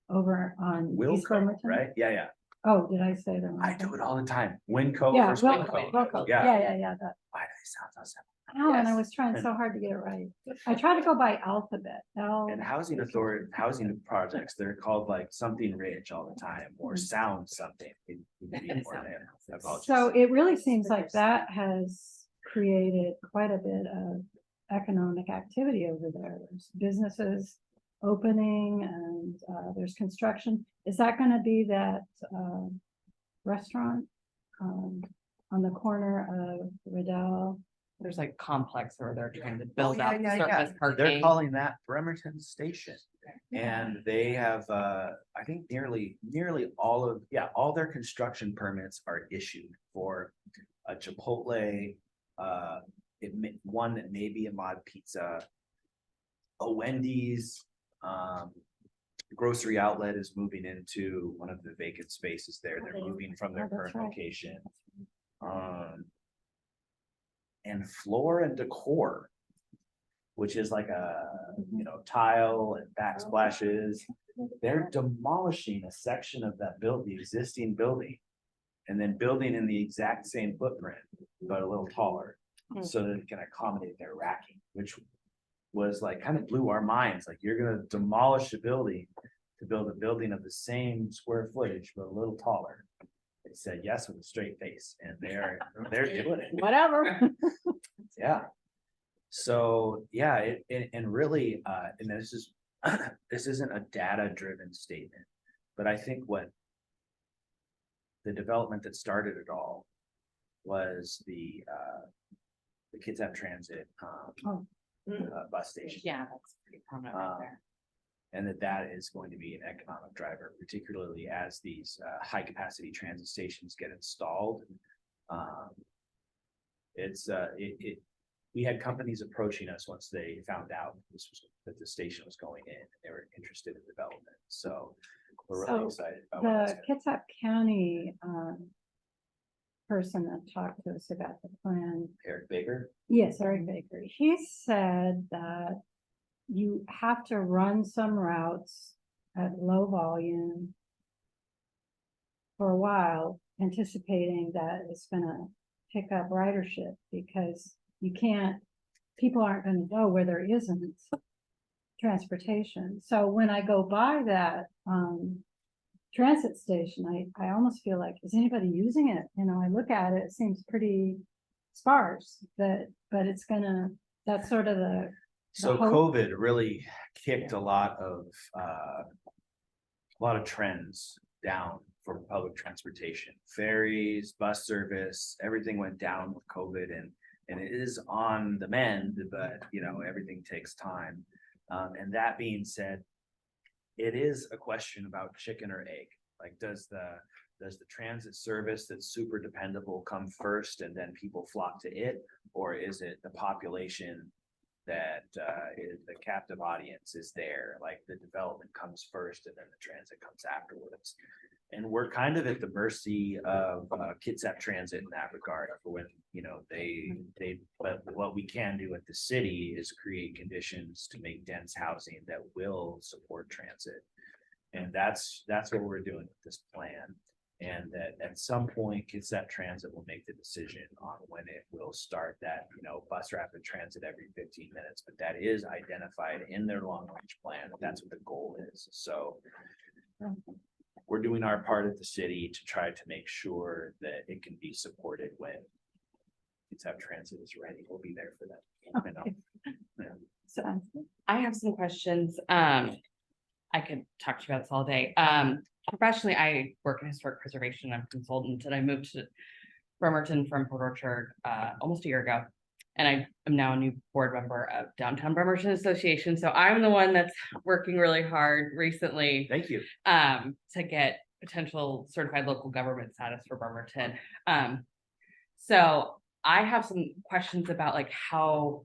over on East Wilco, Bremerton. right? Yeah. Oh, did I say that? I do it all the time. Winco Yeah, versus Wilco, Winco. Wilco. Yeah. Yeah. That. Why do they sound so Alan, I Yes. was trying so hard to get it right. I tried to go by alphabet. And housing authority, housing projects, they're called like something rich all the time, or sound something. It would be more than- I apologize. So it really seems like that has created quite a bit of economic activity over there. There's businesses opening and there's construction. Is that gonna be that restaurant on the corner of Riddell? There's like complex where they're trying to Oh, build yeah, out yeah, yeah. surface They're parking. calling that Bremerton Station. And they have, I think nearly all of, all their construction permits are issued for a Chipotle, one that may be a Mod Pizza, a Wendy's, grocery outlet is moving into one of the vacant spaces there. They're moving from their Oh, that's current right. location. And Floor and Decor, which is like a, tile and backsplashes. They're demolishing a section of that the existing building. And then building in the exact same footprint, but a little taller, so that it can accommodate their racking, which was like, kind of blew our minds. Like, you're gonna demolish a building to build a building of the same square footage, but a little taller. They said yes with a straight face, and they're doing it. Whatever. Yeah. So, yeah, and really, and this is, this isn't a data-driven statement, but I think what the development that started it all was the Kitsap Transit, bus station. Yeah, that's pretty prominent right there. And that is going to be an economic driver, particularly as these high-capacity transit stations get installed. We had companies approaching us once they found out that the station was going in, and they were interested in development. So we're really excited about The Kitsap County person that talked to us about the plan. Eric Baker. Yes, Eric Baker. He said that you have to run some routes at low volume for a while, anticipating that it's gonna pick up ridership, because you can't, people aren't gonna go where there isn't transportation. So when I go by that transit station, I almost feel like, is anybody using it? I look at it, it seems pretty sparse, but it's gonna, that's sort of the So hope. COVID really kicked a lot of trends down for public transportation. Ferries, bus service, everything went down with COVID, and it is on the mend, but everything takes time. And that being said, it is a question about chicken or egg. Like, does the transit service that's super dependable come first and then people flock to it? Or is it the population that the captive audience is there? Like, the development comes first and then the transit comes afterwards. And we're kind of at the mercy of Kitsap Transit in that regard, for when, but what we can do at the city is create conditions to make dense housing that will support transit. And that's what we're doing with this plan. And that at some point, Kitsap Transit will make the decision on when it will start that, bus rapid transit every 15 minutes. But that is identified in their long range plan. That's what the goal is. So we're doing our part at the city to try to make sure that it can be supported when Kitsap Transit is ready. We'll be there for them. Okay. Yeah. So, I have some questions. I could talk to you about this all day. Professionally, I work in historic preservation. I'm a consultant, and I moved to Bremerton from Port Orchard almost a year ago. And I am now a new board member of Downtown Bremerton Association. So I'm the one that's working really hard recently Thank you. to get potential certified local government status for Bremerton. So I have some questions about like how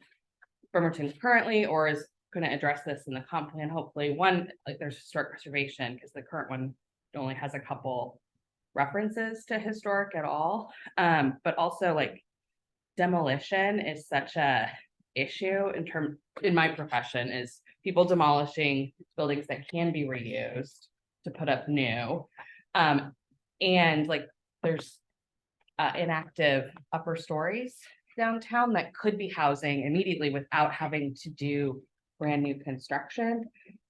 Bremerton currently, or is going to address this in the comp plan. Hopefully, one, like there's historic preservation, because the current one only has a couple references to historic at all. But also like demolition is such a issue in my profession, is people demolishing buildings that can be reused to put up new. And like there's inactive upper stories downtown that could be housing immediately without having to do brand new construction.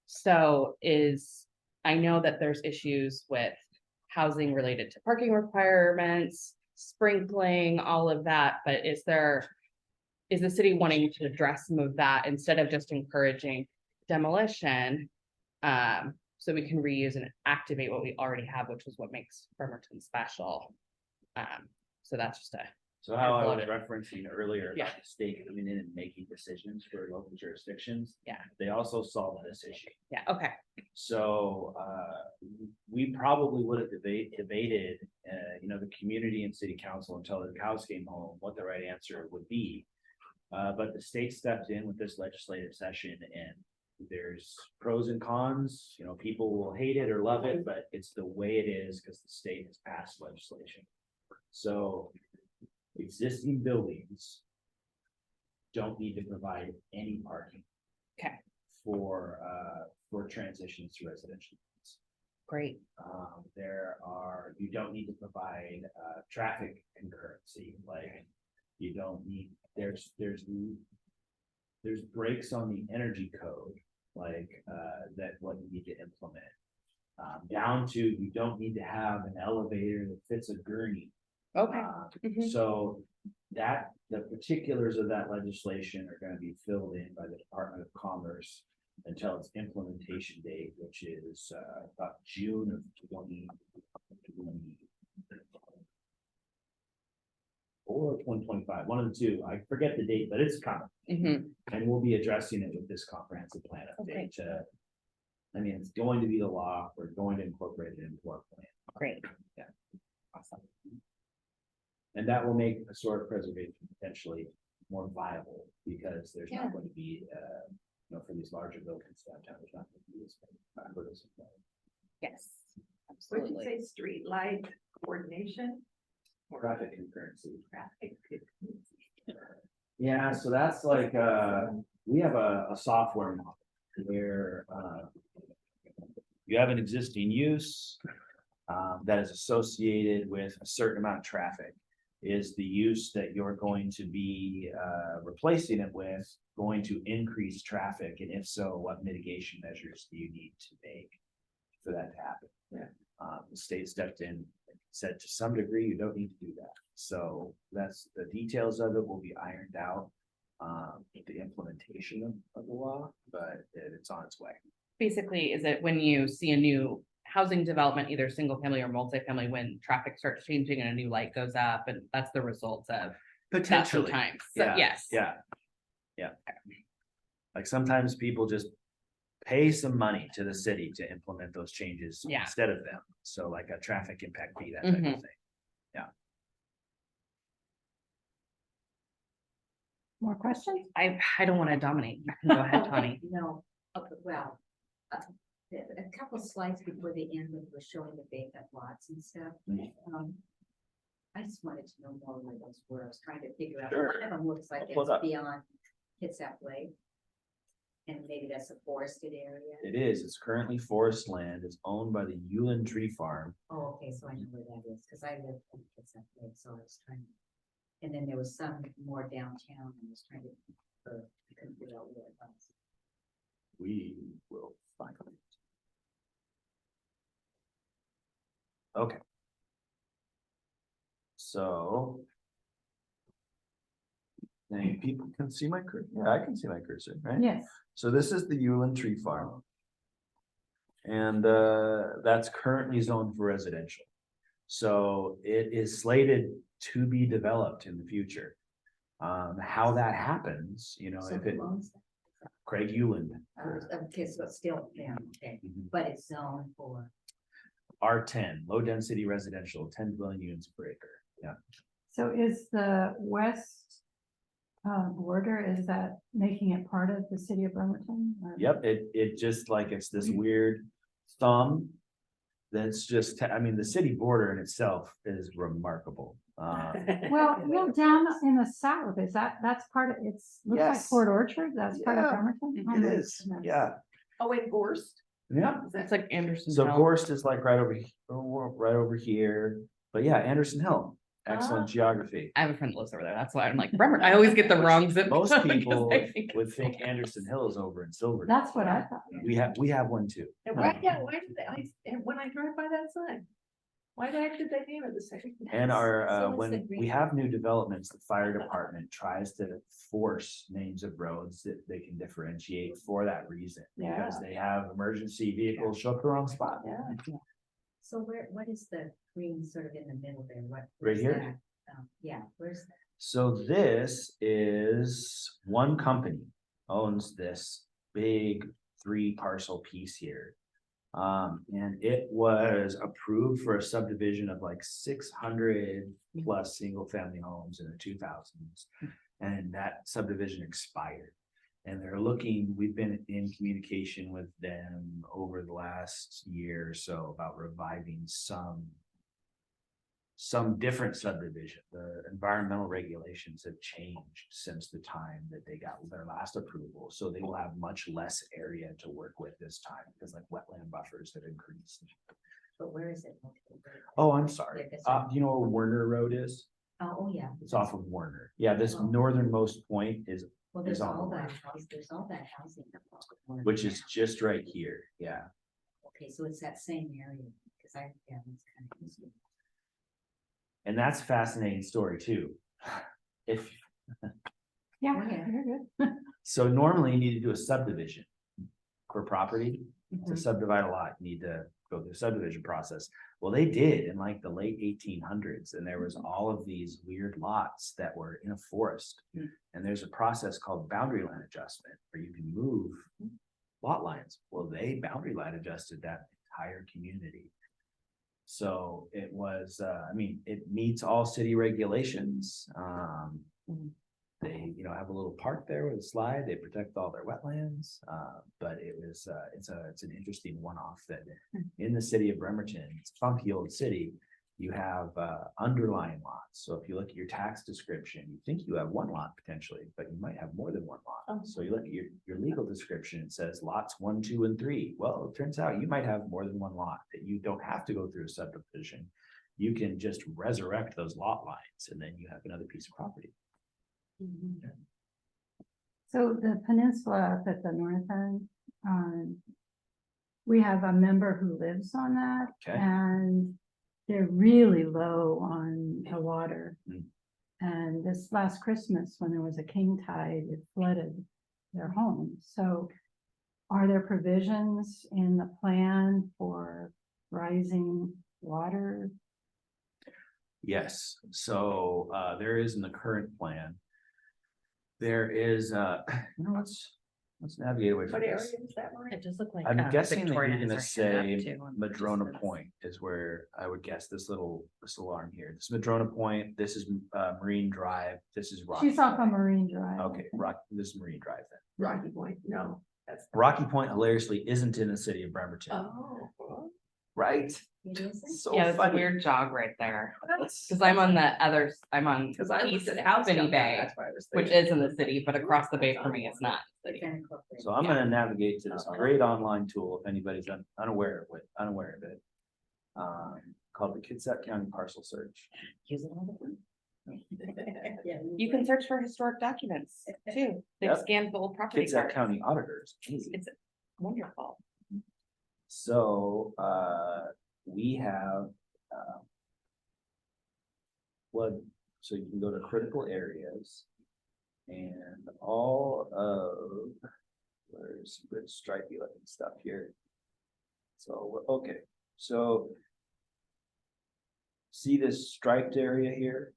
So I know that there's issues with housing related to parking requirements, sprinkling, all of that, but is the city wanting to address some of that instead of just encouraging demolition? So we can reuse and activate what we already have, which is what makes Bremerton special. So that's just So how I was Floated. referencing earlier Yeah. about the state coming in and making decisions for local jurisdictions. Yeah. They also solve this issue. yeah, okay, So, we probably would have debated, the community and city council until the cows came home, what the right answer would be. But the state stepped in with this legislative session and there's pros and cons, people will hate it or love it, but it's the way it is because the state has passed legislation. So existing buildings don't need to provide any parking. Okay. For transitions to residential. great. You don't need to provide, traffic concurrency, like, you don't need, there's breaks on the energy code, like, that what you need to implement. Down to, you don't need to have an elevator that fits a gurney. Okay. Mhm. So the particulars of that legislation are gonna be filled in by the Department of Commerce until its implementation date, which is, about June of 2020. Or 2025, one of the two, I forget the date, but it's coming, Mhm. and we'll be addressing it with this comprehensive plan Okay. update. It's going to be the law, we're going to incorporate it into our plan. Great. Yeah. Awesome. And that will make historic preservation potentially more viable, because there's Yeah. not going to be, for these larger buildings downtown, there's not going to be this. Yes. Would you Absolutely. say street light coordination? Or Traffic concurrency. traffic? Yeah, so that's like, we have a software model where, you have an existing use, that is associated with a certain amount of traffic. Is the use that you're going to be, replacing it with going to increase traffic? And if so, what mitigation measures do you need to make for that to happen? Yeah. The state stepped in, said to some degree, you don't need to do that. So that's, the details of it will be ironed out, the implementation of the law, but it's on its way. Basically, is it when you see a new housing development, either single family or multifamily, when traffic starts changing and a new light goes up, and that's the result of that sometimes. So, Yeah, yes. Yeah. Like sometimes people just pay some money to the city to implement those changes Yeah. instead of them. So like a traffic impact fee, that type of Mhm. thing. More questions? I don't want to dominate. You can go ahead, Tony. No, okay, well, a couple of slides before the end, when we're showing the vacant lots and stuff. I just wanted to know more where those were. I was trying to figure out, Sure. one of them looks like Pull it it's up. beyond Kitsap Lake. And maybe that's a forested area. It is, it's currently forest land. It's owned by the Yulin Tree Farm. Oh, okay, so I know where that is, because I live in Kitsap Lake, so I was trying. And then there was some more downtown, I was trying to, I couldn't figure out where it was. We will find it. Okay. So. Now people can see my cursor. Yeah, I can see my cursor, right? Yes. So this is the Yulin Tree Farm. And that's currently zoned for residential. So it is slated to be developed in the future. How that happens, So if who it, owns that? Craig Yulin, Okay, so it's still, yeah, okay, Mhm. but it's zoned for, R10, low density residential, 10 dwelling units per acre. Yeah. So is the west border, is that making it part of the city of Bremerton? or- Yep, it just like, it's this weird thumb. That's just, the city border in itself is remarkable. Well, down in the south, that's part of, looks like Yes. Port Orchard, that's part of Yeah, Bremerton? Oh It my is, goodness. yeah, Oh, in Gorst? yeah. Is that- It's like Anderson. So Hill. Gorst is like right over here, but yeah, Anderson Hill. excellent geography. I have a friend that lives over there. That's why I'm like, Bremerton. I always get the wrong zip. Most code because people I think would it's think like- Anderson Hill is over in Silver. That's what I thought. We have one too. And why did and when I drive by that sign, why the heck did they name it the same? And our, So what's the when we green have new developments, the fire department tries to force names of roads that they can differentiate for that reason. Because they have emergency vehicles show up the wrong spot. Yeah. So what is the green sort of in the middle there? What? Right where's here? that? Yeah, where's that? So this is one company owns this big 3-parcel piece here. And it was approved for a subdivision of like 600 plus single family homes in the 2000s. And that subdivision expired. And they're looking, we've been in communication with them over the last year or so about reviving some different subdivision. The environmental regulations have changed since the time that they got their last approval. So they will have much less area to work with this time because like wetland buffers have increased. But where is it? Oh, I'm sorry. Yeah, this Do you know where Werner Road is? Oh, yeah. It's off of Werner. Yeah, this Oh. northernmost point is, Well, there's is on all the that left. house, there's all that housing. which is just right here. Yeah. Okay, so it's that same area, because yeah, it's kind of easy. And that's a fascinating story too. If, Yeah, Oh, yeah. you're good. so normally you need to do a subdivision for property. To Mhm. subdivide a lot, you need to go through the subdivision process. Well, they did in like the late 1800s, and there was all of these weird lots that were in a forest. Hmm. And there's a process called boundary line adjustment where you can move lot lines. Well, they boundary line adjusted that entire community. So it was, I mean, it meets all city regulations. They, have a little park there with a slide. They protect all their wetlands. But it was, it's an interesting one-off that in the city of Bremerton, it's a funky old city. You have underlying lots. So if you look at your tax description, you think you have one lot potentially, but you might have more than one lot. So you look at your legal description, it says lots 1, 2, and 3. Well, it turns out you might have more than one lot that you don't have to go through a subdivision. You can just resurrect those lot lines and then you have another piece of property. So the peninsula up at the north end, we have a member who lives on that. Okay. And they're really low on the water. Mm. And this last Christmas, when there was a king tide, it flooded their home. So are there provisions in the plan for rising water? Yes, so there is in the current plan. There is, let's navigate away from What area this. is that, Maureen? It does look like. I'm guessing that Victoria you're has gonna her hand up, say too, on Madrona this. Point is where I would guess this little arm here. This is Madrona Point, this is Marine Drive, this is Rocky. She's off on Point. Marine Drive. I Okay, think. this is Marine Drive then. Rocky Point, no, that's. Rocky Point hilariously isn't in the city of Bremerton, Oh. right? It isn't? So Yeah, it's a funny. weird jog right there. Cause I'm on the other, I'm on Cause I East looked at house Albany down there, Bay, that's why I was which thinking. is in the city, but across the bay for me, it's not. It's City. been incorporated. So I'm gonna navigate to this great online tool, if anybody's unaware of it. Called the Kitsap County Parcel Search. Use it all the time. Yeah, You can search for historic documents too. They've Yep. scanned the old property Kitsap cards. County Auditors, easy. It's wonderful. So, we have, so you can go to critical areas. And all of, there's good stripey looking stuff here. So, okay, so. See this striped area here?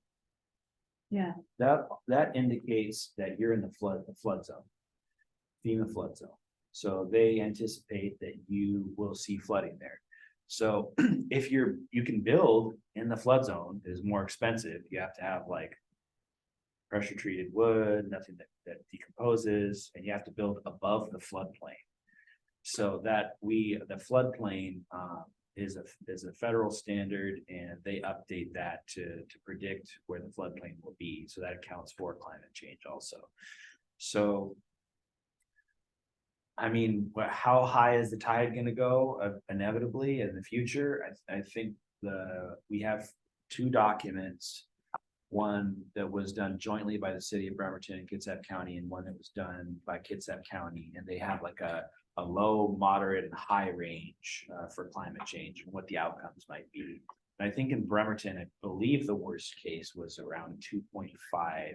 Yeah, That indicates that you're in the flood zone. FEMA flood zone. So they anticipate that you will see flooding there. So if you can build in the flood zone, it is more expensive. You have to have like pressure treated wood, nothing that decomposes, and you have to build above the floodplain. So that the floodplain is a federal standard, and they update that to predict where the floodplain will be. So that accounts for climate change also. So I mean, how high is the tide going to go inevitably in the future? I think we have 2 documents one that was done jointly by the city of Bremerton and Kitsap County, and one that was done by Kitsap County, and they have like a low, moderate, and high range for climate change and what the outcomes might be. And I think in Bremerton, I believe the worst case was around 2.5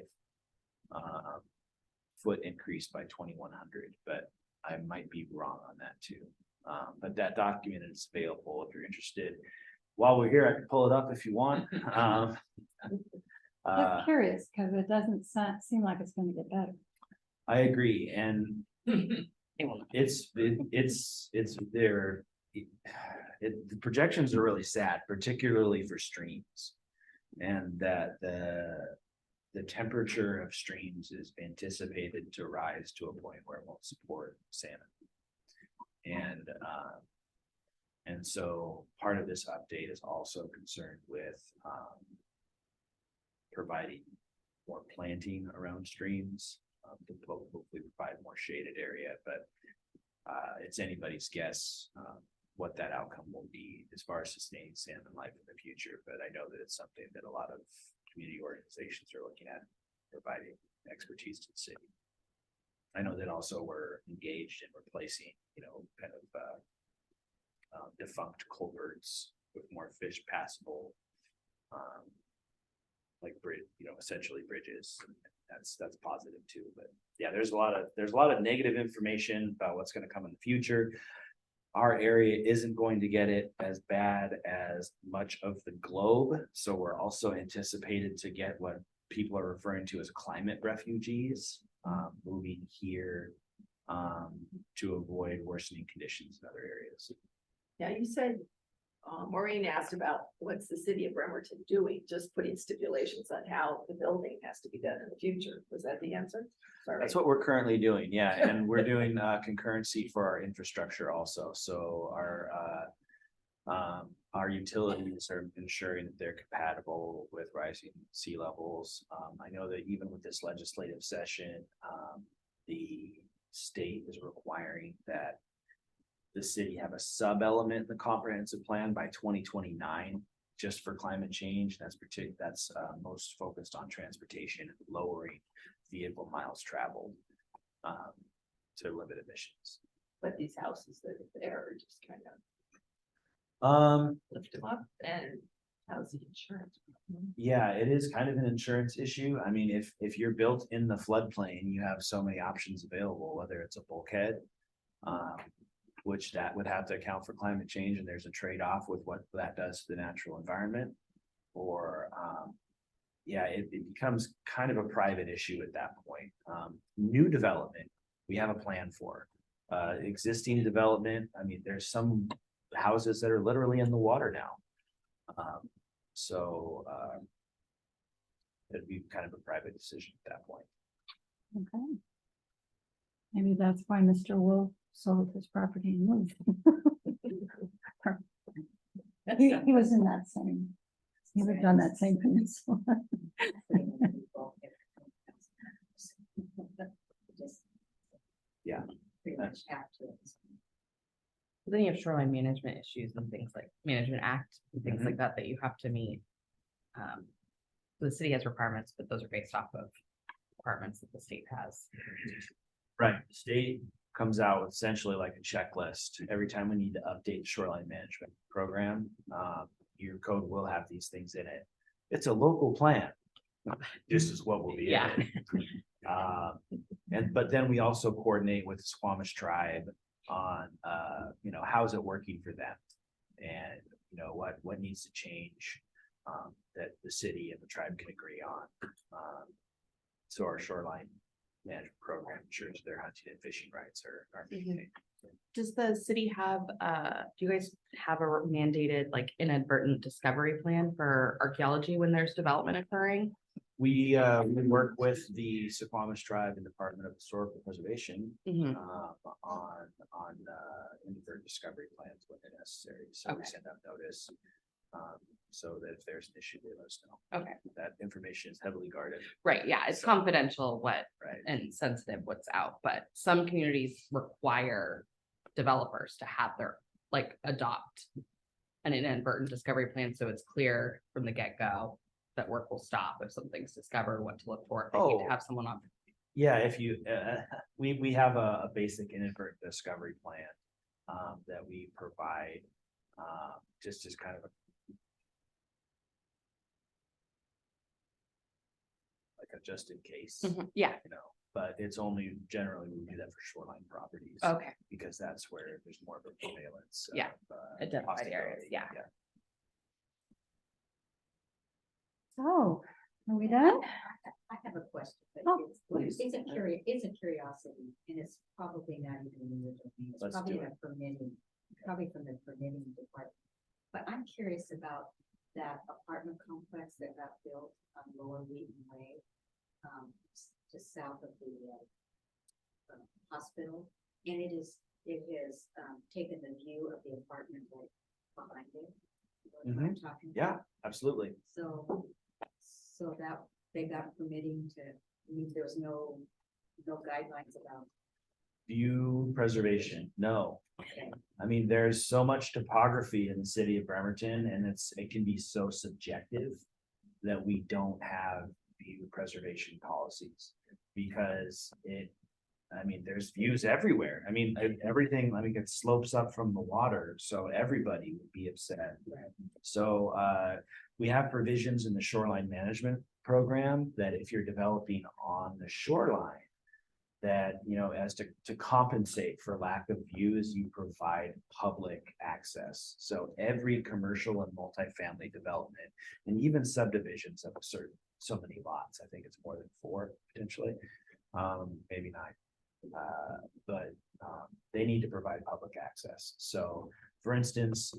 foot increase by 2100, but I might be wrong on that too. But that document is available if you're interested. While we're here, I can pull it up if you want. Just curious, because it doesn't seem like it's gonna get better. I agree, and it's there. The projections are really sad, particularly for streams, and that the temperature of streams is anticipated to rise to a point where it won't support salmon. And so part of this update is also concerned with providing more planting around streams to hopefully provide more shaded area, but it's anybody's guess what that outcome will be as far as sustaining salmon life in the future. But I know that it's something that a lot of community organizations are looking at, providing expertise to the city. I know that also we're engaged in replacing, kind of defunct culverts with more fish passable, like bridge, essentially bridges. That's positive too. But yeah, there's a lot of negative information about what's going to come in the future. Our area isn't going to get it as bad as much of the globe, so we're also anticipated to get what people are referring to as climate refugees moving here to avoid worsening conditions in other areas. Yeah, you said, Maureen asked about what's the city of Bremerton doing, just putting stipulations on how the building has to be done in the future. Was that the answer? Sorry. That's what we're currently doing, yeah, and we're doing concurrency for our infrastructure also. So our utilities are ensuring that they're compatible with rising sea levels. I know that even with this legislative session, the state is requiring that the city have a sub-element in the comprehensive plan by 2029, just for climate change. That's most focused on transportation and lowering vehicle miles traveled to limit emissions. But these houses that are there are just kind of lift them up, and how's the insurance? Yeah, it is kind of an insurance issue. I mean, if you're built in the floodplain, you have so many options available, whether it's a bulkhead, which that would have to account for climate change, and there's a trade-off with what that does to the natural environment, or it becomes kind of a private issue at that point. New development, we have a plan for. Existing development, I mean, there's some houses that are literally in the water now. So it'd be kind of a private decision at that point. Okay. Maybe that's why Mr. Wolf sold his property and moved. He was in that same, he lived on that same peninsula. Yeah. Pretty much have to. Then you have shoreline management issues and things like Management Act and things like that you have to meet. The city has requirements, but those are based off of requirements that the state has. Right, the state comes out with essentially like a checklist. Every time we need to update the shoreline management program, your code will have these things in it. It's a local plan. This is what will be in it. But then we also coordinate with the Squamish tribe on how's it working for them, and what needs to change that the city and the tribe can agree on. So our shoreline management program ensures their hunting and fishing rights are maintained. Does the city have, do you guys have a mandated like inadvertent discovery plan for archaeology when there's development occurring? We work with the Squamish tribe and Department of Historical Preservation on inadvertent discovery plans when they're necessary. So we send out notice so that if there's an issue, they let us know. Okay. That information is heavily guarded. Right, yeah, it's confidential Right. and sensitive what's out, but some communities require developers to have their, adopt an inadvertent discovery plan, so it's clear from the get-go that work will stop if something's discovered, what to look for, if they need Oh. to have someone on. Yeah, if you, we have a basic inadvertent discovery plan that we provide, just as kind of like a just in case, Yeah, you know, but it's only generally we do that for shoreline properties. okay, Because that's where there's more of a prevalence. Yeah, of, identified areas, possibility. yeah. Oh, are we done? I have a question, Oh, but please. it's a curiosity, and it's probably not even in your domain, it's Let's probably do in a permitting, probably from the permitting department. But I'm curious about that apartment complex that got built on Lower Wheaton Way, just south of the hospital, and it has taken the view of the apartment right behind it. You know what I'm talking about? Yeah, absolutely. So that they got permitting to, there's no guidelines about. View preservation, no. Okay. I mean, there's so much topography in the city of Bremerton and it can be so subjective that we don't have view preservation policies because I mean, there's views everywhere. I mean, everything, it slopes up from the water, so everybody would be upset. So, we have provisions in the shoreline management program that if you're developing on the shoreline, that, you know, as to compensate for lack of views, you provide public access. So every commercial and multifamily development, and even subdivisions of a certain, so many lots, I think it's more than 4 potentially, maybe 9. But they need to provide public access. So for instance,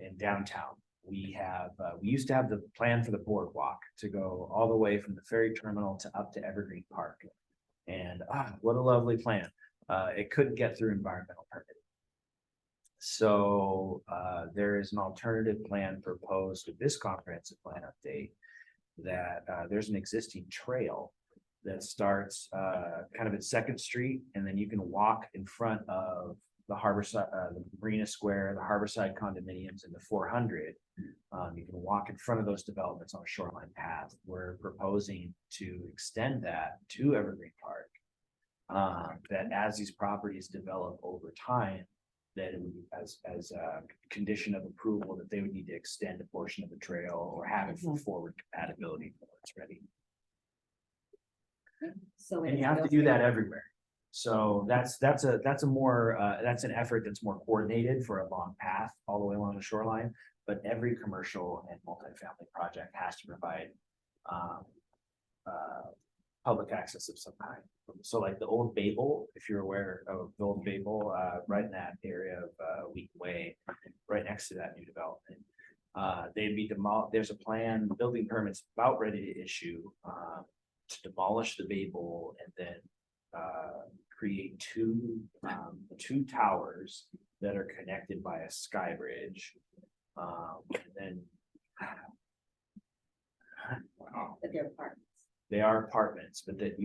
in downtown, we used to have the plan for the boardwalk to go all the way from the ferry terminal to up to Evergreen Park. And what a lovely plan. It couldn't get through environmental permitting. So there is an alternative plan proposed with this comprehensive plan update that there's an existing trail that starts kind of at 2nd Street, and then you can walk in front of the Harborside, the Marina Square, the Harborside condominiums, and the 400. You can walk in front of those developments on a shoreline path. We're proposing to extend that to Evergreen Park. That as these properties develop over time, that it would be as a condition of approval that they would need to extend a portion of the trail or have it for forward compatibility when it's ready. So And you have to do that everywhere. So that's an effort that's more coordinated for a long path all the way along the shoreline. But every commercial and multifamily project has to provide public access of some kind. So like the old Babel, if you're aware of the old Babel, right in that area of Wheaton Way, right next to that new development. They'd be demolished. There's a plan, building permits about ready to issue to demolish the Babel and then create two towers that are connected by a sky bridge. And then But they're apartments. they are apartments, but that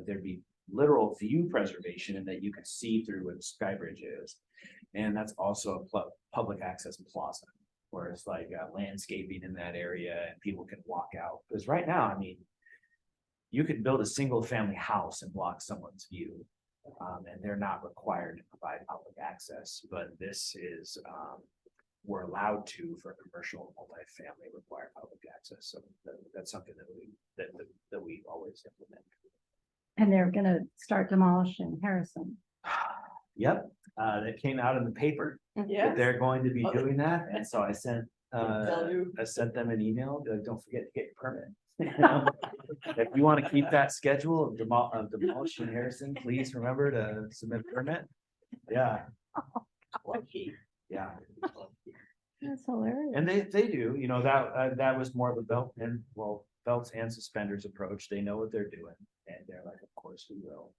there'd be literal view preservation and that you could see through where the sky bridge is. And that's also a public access plaza, where it's like landscaping in that area and people can walk out. Because right now, I mean, you could build a single family house and block someone's view. And they're not required to provide public access, but this is, we're allowed to for commercial multifamily require public access. So that's something that we always implement. And they're gonna start demolishing Harrison. Yep, that came out in the paper. Yeah. They're going to be doing that, and so I sent them an email, like, don't forget to get your permit. You know? If you want to keep that schedule of demolishing Harrison, please remember to submit a permit. Yeah. Yeah, That's hilarious. and they do, you know, that was more of a belts and suspenders approach. They know what they're doing, and they're like, of course we will.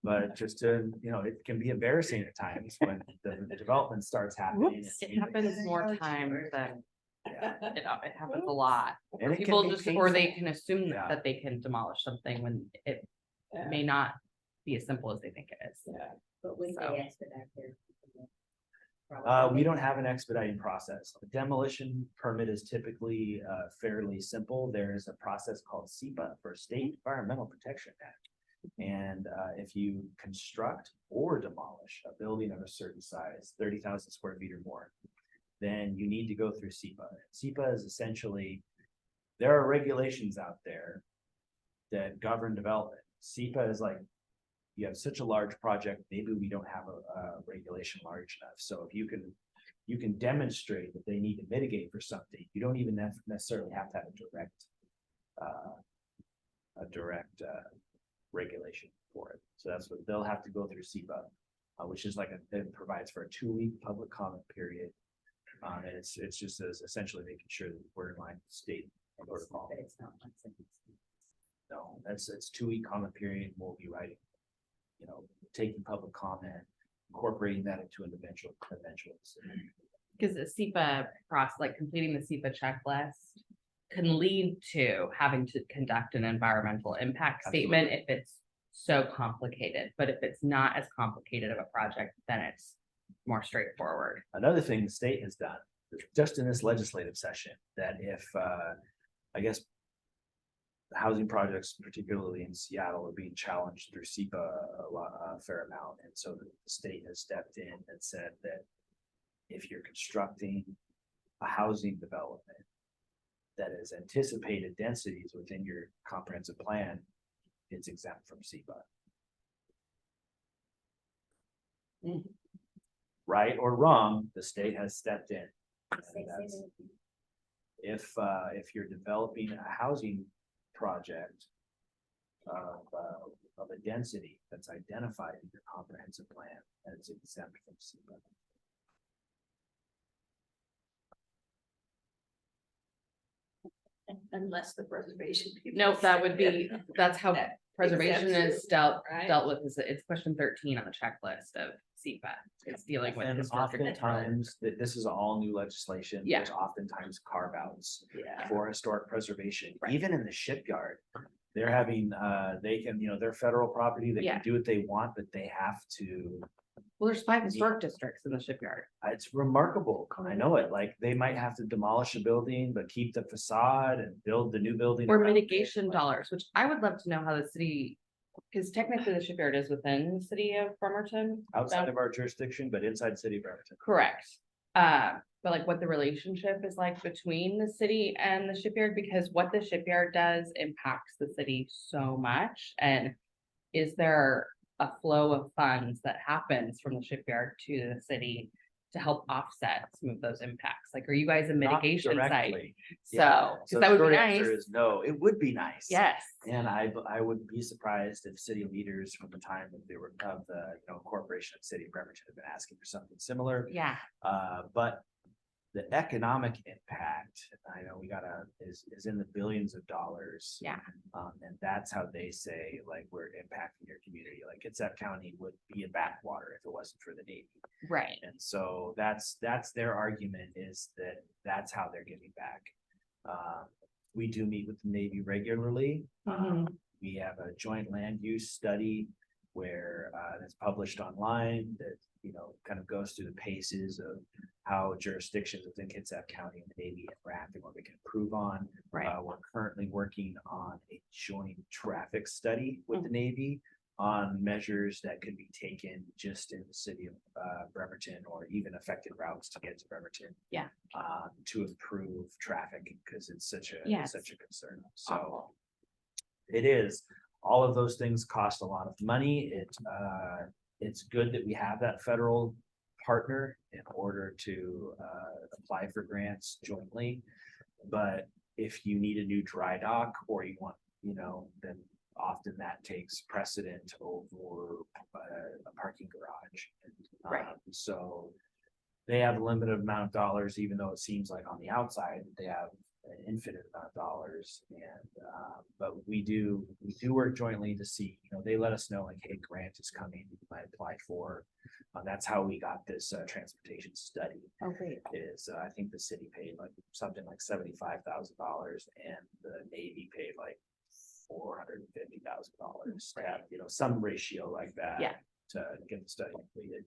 But just to, you know, it can be embarrassing at times when the development starts happening. Whoops. It happens more times than, Yeah. it happens a lot. And it can People be just, or they painful. can assume Yeah. that they can demolish something when it may not be as simple as they think it is. But when So. they expedite their. probably. We don't have an expediting process. A demolition permit is typically fairly simple. There is a process called SEPA for State Environmental Protection Act. And if you construct or demolish a building of a certain size, 30,000 square feet or more, then you need to go through SEPA. SEPA is essentially, there are regulations out there that govern development. SEPA is like, you have such a large project, maybe we don't have a regulation large enough. So if you can demonstrate that they need to mitigate for something, you don't even necessarily have to have a direct regulation for it. So that's what they'll have to go through SEPA, which is like it provides for a 2-week public comment period. And it's just as essentially making sure that we're in line with state protocol. But it's not one sentence. No, it's 2-week comment period. We'll be writing, taking public comment, incorporating that into an eventual decision. Because the SEPA process, like completing the SEPA checklist, can lead to having to conduct an environmental impact statement if it's so complicated. But if it's not as complicated of a project, then it's more straightforward. Another thing the state has done, just in this legislative session, that if, I guess, the housing projects, particularly in Seattle, are being challenged through SEPA a fair amount. And so the state has stepped in and said that if you're constructing a housing development that is anticipated densities within your comprehensive plan, it's exempt from SEPA. Right or wrong, the state has stepped in. And that's, if you're developing a housing project of a density that's identified in your comprehensive plan, and it's exempt from SEPA. Unless the preservation. people Nope, that would said be, that's how that preservation exempts is you, dealt right? with. It's question 13 on the checklist of SEPA. It's dealing with And historic control. oftentimes, this is all new legislation. Yeah. There's oftentimes carve outs Yeah. for historic preservation, Right. even in the shipyard. They're having, they can, they're federal property, they Yeah. can do what they want, but they have to. Well, there's 5 historic districts in the shipyard. It's remarkable. I know it. Like, they might have to demolish a building, but keep the facade and build the new building. Or around it. mitigation Like, dollars, which I would love to know how the city, because technically the shipyard is within the city of Bremerton. outside of our jurisdiction, but inside the city of Bremerton. Correct. But like what the relationship is like between the city and the shipyard, because what the shipyard does impacts the city so much. And is there a flow of funds that happens from the shipyard to the city to help offset some of those impacts? Like, are you guys a Not mitigation site? directly. So, Yeah. 'cause So that the would be short answer nice. is no, it would be nice. Yes. And I would be surprised if city leaders from the time that they were of the, corporation of city of Bremerton have been asking for something similar. Yeah. But the economic impact, I know is in the billions of dollars. Yeah. And that's how they say, like, we're impacting your community. Like, Kitsap County would be a backwater if it wasn't for the Navy. Right. And so that's their argument, is that's how they're giving back. We do meet with the Navy regularly. We have a joint land use study where that's published online that, kind of goes through the paces of how jurisdictions within Kitsap County and the Navy interact and what we can improve on. Right. We're currently working on a joint traffic study with the Navy on measures that could be taken just in the city of Bremerton, or even affected routes to get to Bremerton. Yeah. To improve traffic, because it's such a concern. So Awful. it is. All of those things cost a lot of money. It's good that we have that federal partner in order to apply for grants jointly. But if you need a new dry dock, or you want, then often that takes precedent over a parking garage. Right. So they have a limited amount of dollars, even though it seems like on the outside they have an infinite amount of dollars. And but we do work jointly to see, they let us know, like, hey, grant is coming, you might apply for. That's how we got this transportation study. Oh, great. Is I think the city paid like something like $75,000, and the Navy paid like $450,000 to have, some ratio like that. Yeah. To get the study completed.